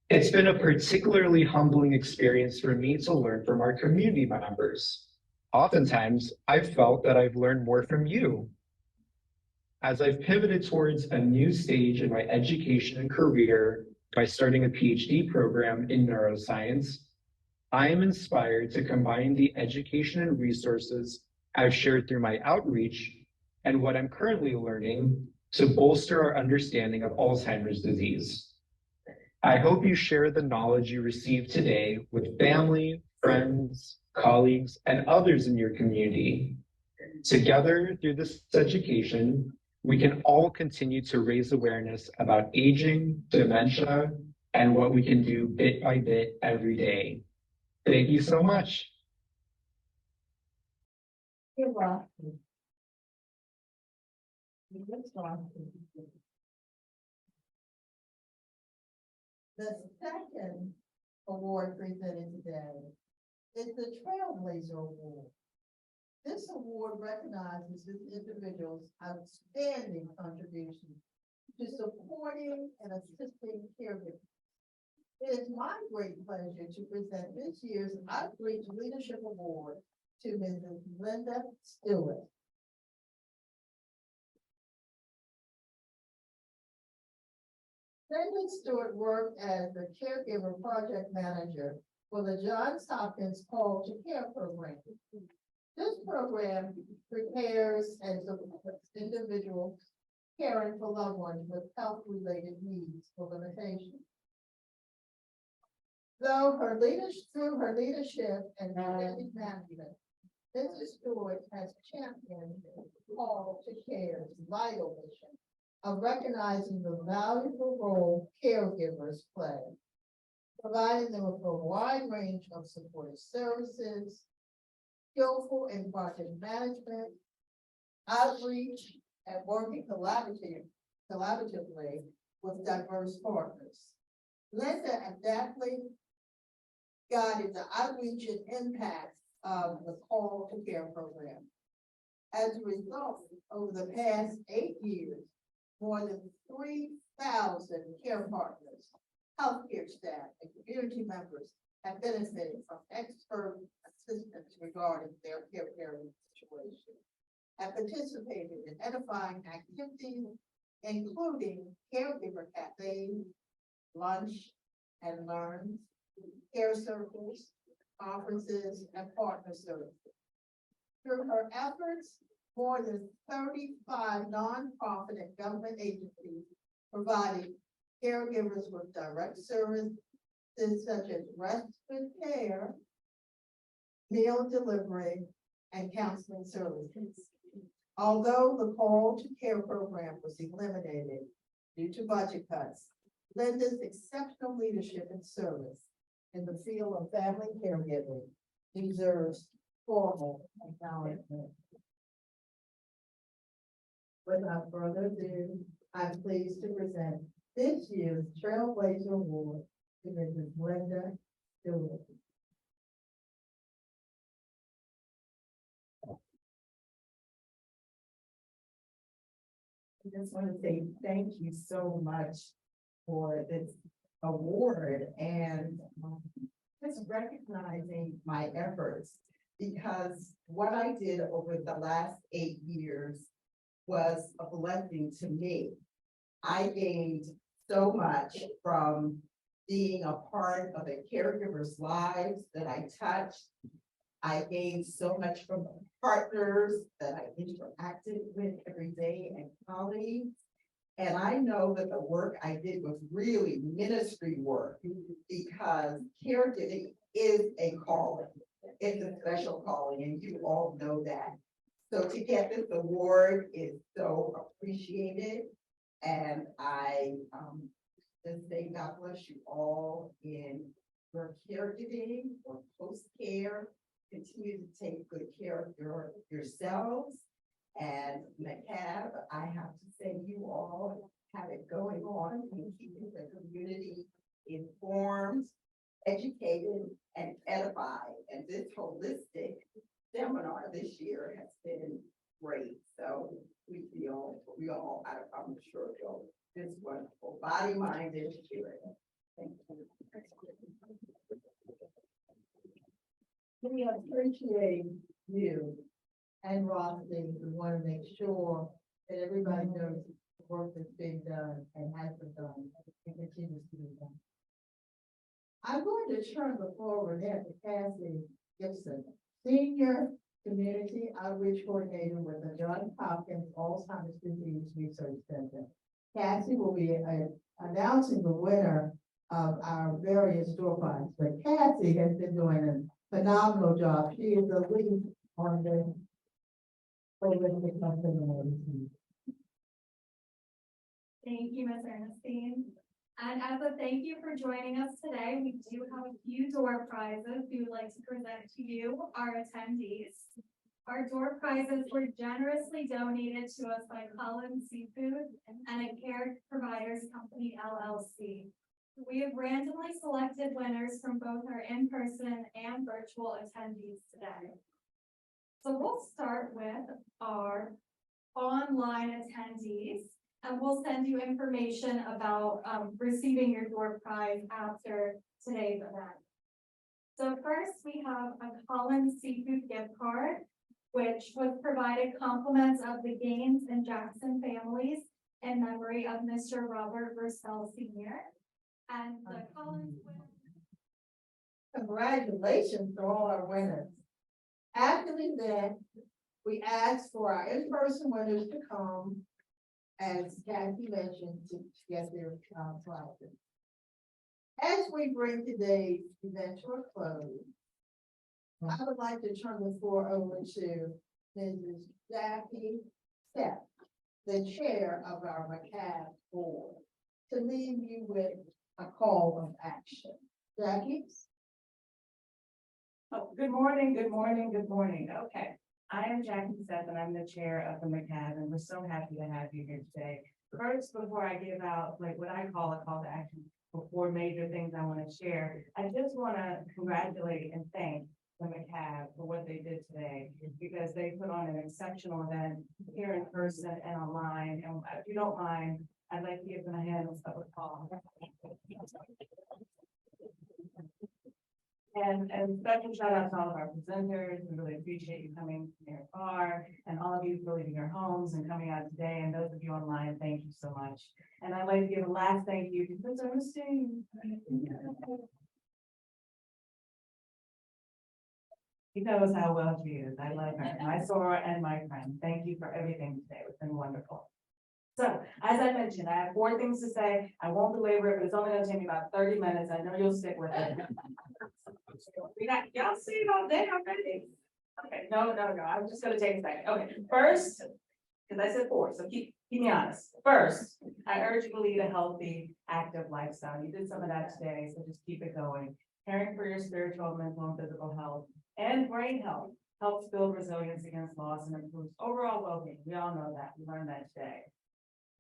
It's been a particularly humbling experience for me to learn from our community members. Oftentimes, I've felt that I've learned more from you. As I've pivoted towards a new stage in my education and career by starting a PhD program in neuroscience, I am inspired to combine the education and resources I've shared through my outreach and what I'm currently learning to bolster our understanding of Alzheimer's disease. I hope you share the knowledge you received today with family, friends, colleagues, and others in your community. Together, through this education, we can all continue to raise awareness about aging, dementia, and what we can do bit by bit every day. Thank you so much. You're welcome. The second award presented today is the Trailblazer Award. This award recognizes this individual's outstanding contribution to supporting and assisting caregivers. It is my great pleasure to present this year's Outreach Leadership Award to Mrs. Linda Stewart. Linda Stewart worked as the caregiver project manager for the Johns Hopkins Call to Care program. This program prepares and supports individuals caring for loved ones with health-related needs or limitations. Through her leadership and community management, Mrs. Stewart has championed the Call to Care's vital mission of recognizing the valuable role caregivers play, providing them with a wide range of supportive services, skillful in project management, outreach, and working collaboratively with diverse partners. Linda adeptly guided the outreach and impact of the Call to Care program. As a result, over the past 8 years, more than 3,000 care partners, healthcare staff, and community members have benefited from expert assistance regarding their caregiving situation and participated in edifying activities, including caregiver cafes, lunch and learns, care circles, conferences, and partner services. Through her efforts, more than 35 nonprofit and government agencies providing caregivers with direct services such as respite care, meal delivery, and counseling services. Although the call to care program was eliminated due to budget cuts, Linda's exceptional leadership and service in the field of family caregiving deserves formal acknowledgement. Without further ado, I'm pleased to present this year's Trailblazer Award to Mrs. Linda Stewart. I just want to say thank you so much for this award and just recognizing my efforts, because what I did over the last 8 years was a blessing to me. I gained so much from being a part of the caregivers' lives that I touched. I gained so much from the partners that I interacted with every day and colleagues. And I know that the work I did was really ministry work, because caregiving is a calling. It's a special calling, and you all know that. So to get this award is so appreciated. And I just say God bless you all in your caregiving or post-care. Continue to take good care of yourselves. And McCab, I have to say you all have it going on and keeping the community informed, educated, and edified. And this holistic seminar this year has been great. So we all, I'm sure feel this wonderful body, mind, and spirit. Thank you. We appreciate you and Rossi. We want to make sure that everybody knows the work that's being done and has been done and continues to be done. I'm going to turn the floor over now to Cassie Gibson, Senior Community Outreach Coordinator with the Johns Hopkins Alzheimer's Disease Research Center. Cassie will be announcing the winner of our various door prizes, but Cassie has been doing a phenomenal job. She is the lead on the holistic team. Thank you, Ms. Ernestine. And as a thank you for joining us today, we do have a few door prizes we would like to present to you, our attendees. Our door prizes were generously donated to us by Collins Seafood and a Care Providers Company, LLC. We have randomly selected winners from both our in-person and virtual attendees today. So we'll start with our online attendees, and we'll send you information about receiving your door prize after today's event. So first we have a Collins Seafood gift card, which was provided compliments of the Gaines and Jackson families in memory of Mr. Robert Bursell Sr. And the Collins winner. Congratulations to all our winners. After the event, we asked for our in-person winners to come, as Kathy mentioned, to get their prizes. As we bring today's event to a close, I would like to turn the floor over to Mrs. Jackie Stepp, the chair of our McCab board, to leave you with a call of action. Jackie? Oh, good morning, good morning, good morning. Okay. I am Jackie Seth, and I'm the chair of the McCab, and we're so happy to have you here today. First, before I give out like what I call a call to action for 4 major things I want to share, I just want to congratulate and thank the McCab for what they did today, because they put on an exceptional event here in person and online. And if you don't mind, I'd like to give them a hand of applause. And special shout out to all of our presenters. We really appreciate you coming from your car, and all of you for leaving your homes and coming out today. And those of you online, thank you so much. And I'd like to give a last thank you to Ms. Ernestine. He knows how well she is. I love her, my soror and my friend. Thank you for everything today. It's been wonderful. So, as I mentioned, I have 4 things to say. I won't belabor it, but it's only gonna take me about 30 minutes. I know you'll stick with it. Y'all see it all day already? Okay, no, I'm just gonna take a second. Okay, first, because I said 4, so keep me honest. First, I urge you to lead a healthy, active lifestyle. You did some of that today, so just keep it going. Caring for your spiritual, mental, and physical health and brain health helps build resilience against loss and improves overall well-being. We all know that. We learned that today.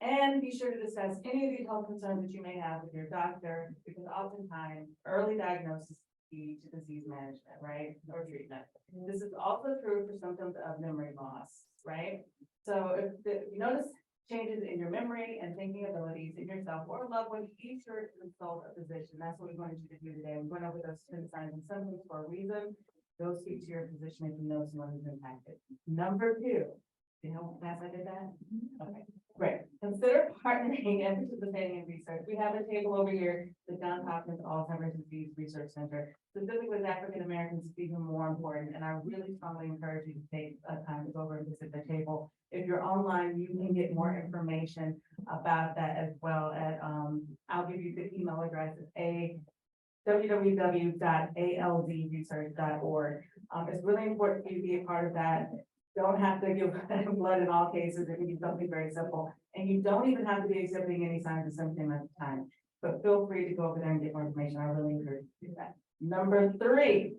And be sure to discuss any of these health concerns that you may have with your doctor, because oftentimes early diagnosis is key to disease management, right? Or treatment. This is also true for symptoms of memory loss, right? So if you notice changes in your memory and thinking abilities in yourself or a loved one, be sure to consult a physician. That's what we wanted you to do today. We went over those 10 signs and symptoms for a reason. Go speak to your physician if you know someone who's impacted. Number 2, you know how fast I did that? Okay. Great. Consider partnering and participating in research. We have a table over here, the Johns Hopkins Alzheimer's Disease Research Center. Specifically with African Americans, it's even more important. And I really strongly encourage you to take time to go over and visit the table. If you're online, you can get more information about that as well. I'll give you the email address. It's www.aldresearch.org. It's really important for you to be a part of that. Don't have to give blood in all cases. It can be something very simple. And you don't even have to be exhibiting any signs of symptom at the time. But feel free to go over there and get more information. I really encourage you to do that. Number 3,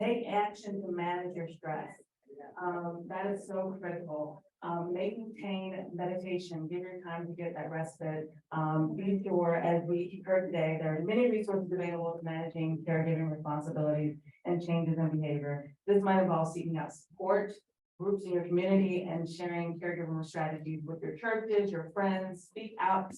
take action to manage your stress. That is so critical. Maintain meditation, give your time to get that respite. Be sure, as we heard today, there are many resources available for managing caregiving responsibilities and changes in behavior. This might involve seeking out support, groups in your community, and sharing caregiving strategies with your churches, your friends. Speak out,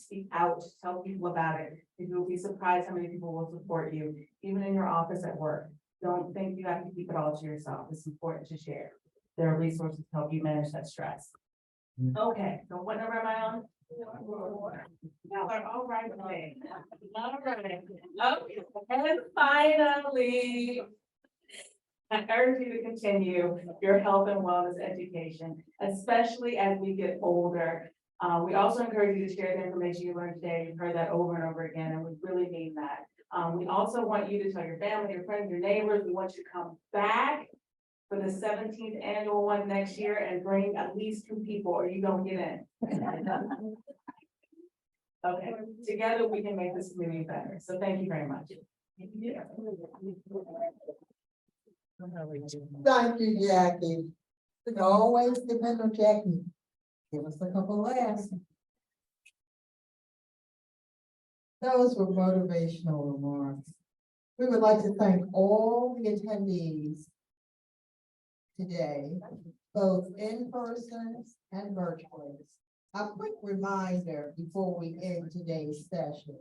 tell people about it. You'll be surprised how many people will support you, even in your office at work. Don't think you have to keep it all to yourself. It's important to share. There are resources to help you manage that stress. Okay, so what number am I on? Y'all are all right today. All right. Okay, and finally, I urge you to continue your health and wellness education, especially as we get older. We also encourage you to share the information you learned today. You've heard that over and over again, and we really mean that. We also want you to tell your family, your friends, your neighbors. We want you to come back for the 17th annual one next year and bring at least 2 people, or you don't get in. Okay, together we can make this community better. So thank you very much. Thank you, Jackie. We can always depend on Jackie. Give us a couple laughs. Those were motivational remarks. We would like to thank all the attendees today, both in person and virtually. A quick reminder before we end today's session.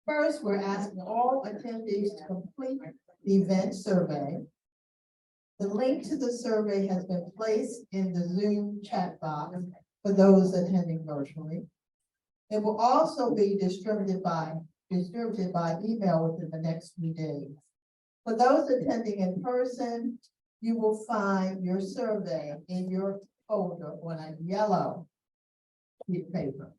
First, we're asking all attendees to complete the event survey. The link to the survey has been placed in the Zoom chat box for those attending virtually. It will also be distributed by email within the next few days. For those attending in person, you will find your survey in your folder on a yellow sheet of paper.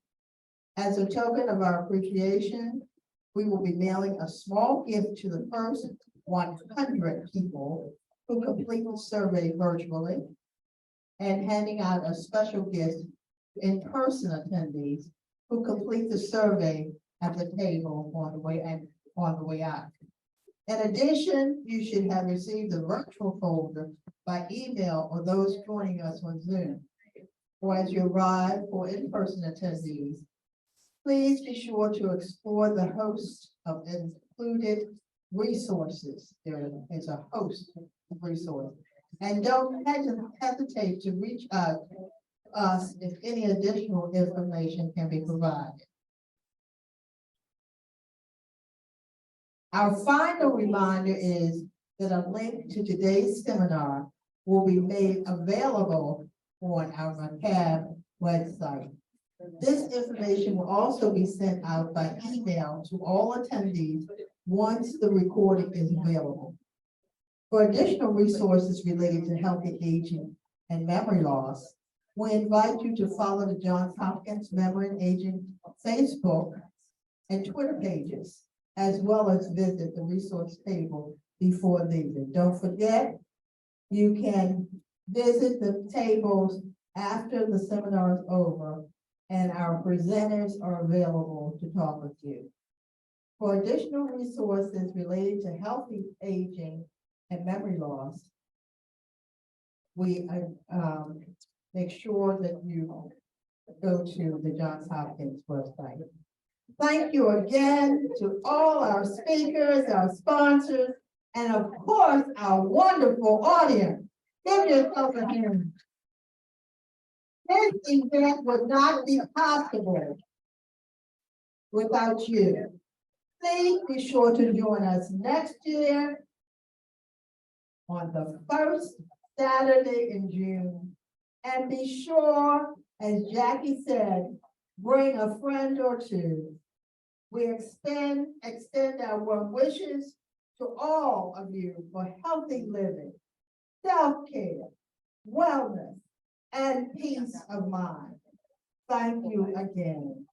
As a token of our appreciation, we will be mailing a small gift to the first 100 people who complete the survey virtually and handing out a special gift to in-person attendees who complete the survey at the table on the way out. In addition, you should have received the virtual folder by email or those joining us on Zoom. Or as you arrive for in-person attendees, please be sure to explore the host of included resources. There is a host of resources. And don't hesitate to reach out to us if any additional information can be provided. Our final reminder is that a link to today's seminar will be made available on our McCAB website. This information will also be sent out by email to all attendees once the recording is available. For additional resources related to healthy aging and memory loss, we invite you to follow the Johns Hopkins Memory and Aging Facebook and Twitter pages, as well as visit the resource table before leaving. Don't forget, you can visit the tables after the seminar is over, and our presenters are available to talk with you. For additional resources related to healthy aging and memory loss, we make sure that you go to the Johns Hopkins website. Thank you again to all our speakers, our sponsors, and of course, our wonderful audience. Give yourself a hand. This event would not be possible without you. Please be sure to join us next year on the first Saturday in June. And be sure, as Jackie said, bring a friend or two. We extend our warm wishes to all of you for healthy living, self-care, wellness, and peace of mind. Thank you again.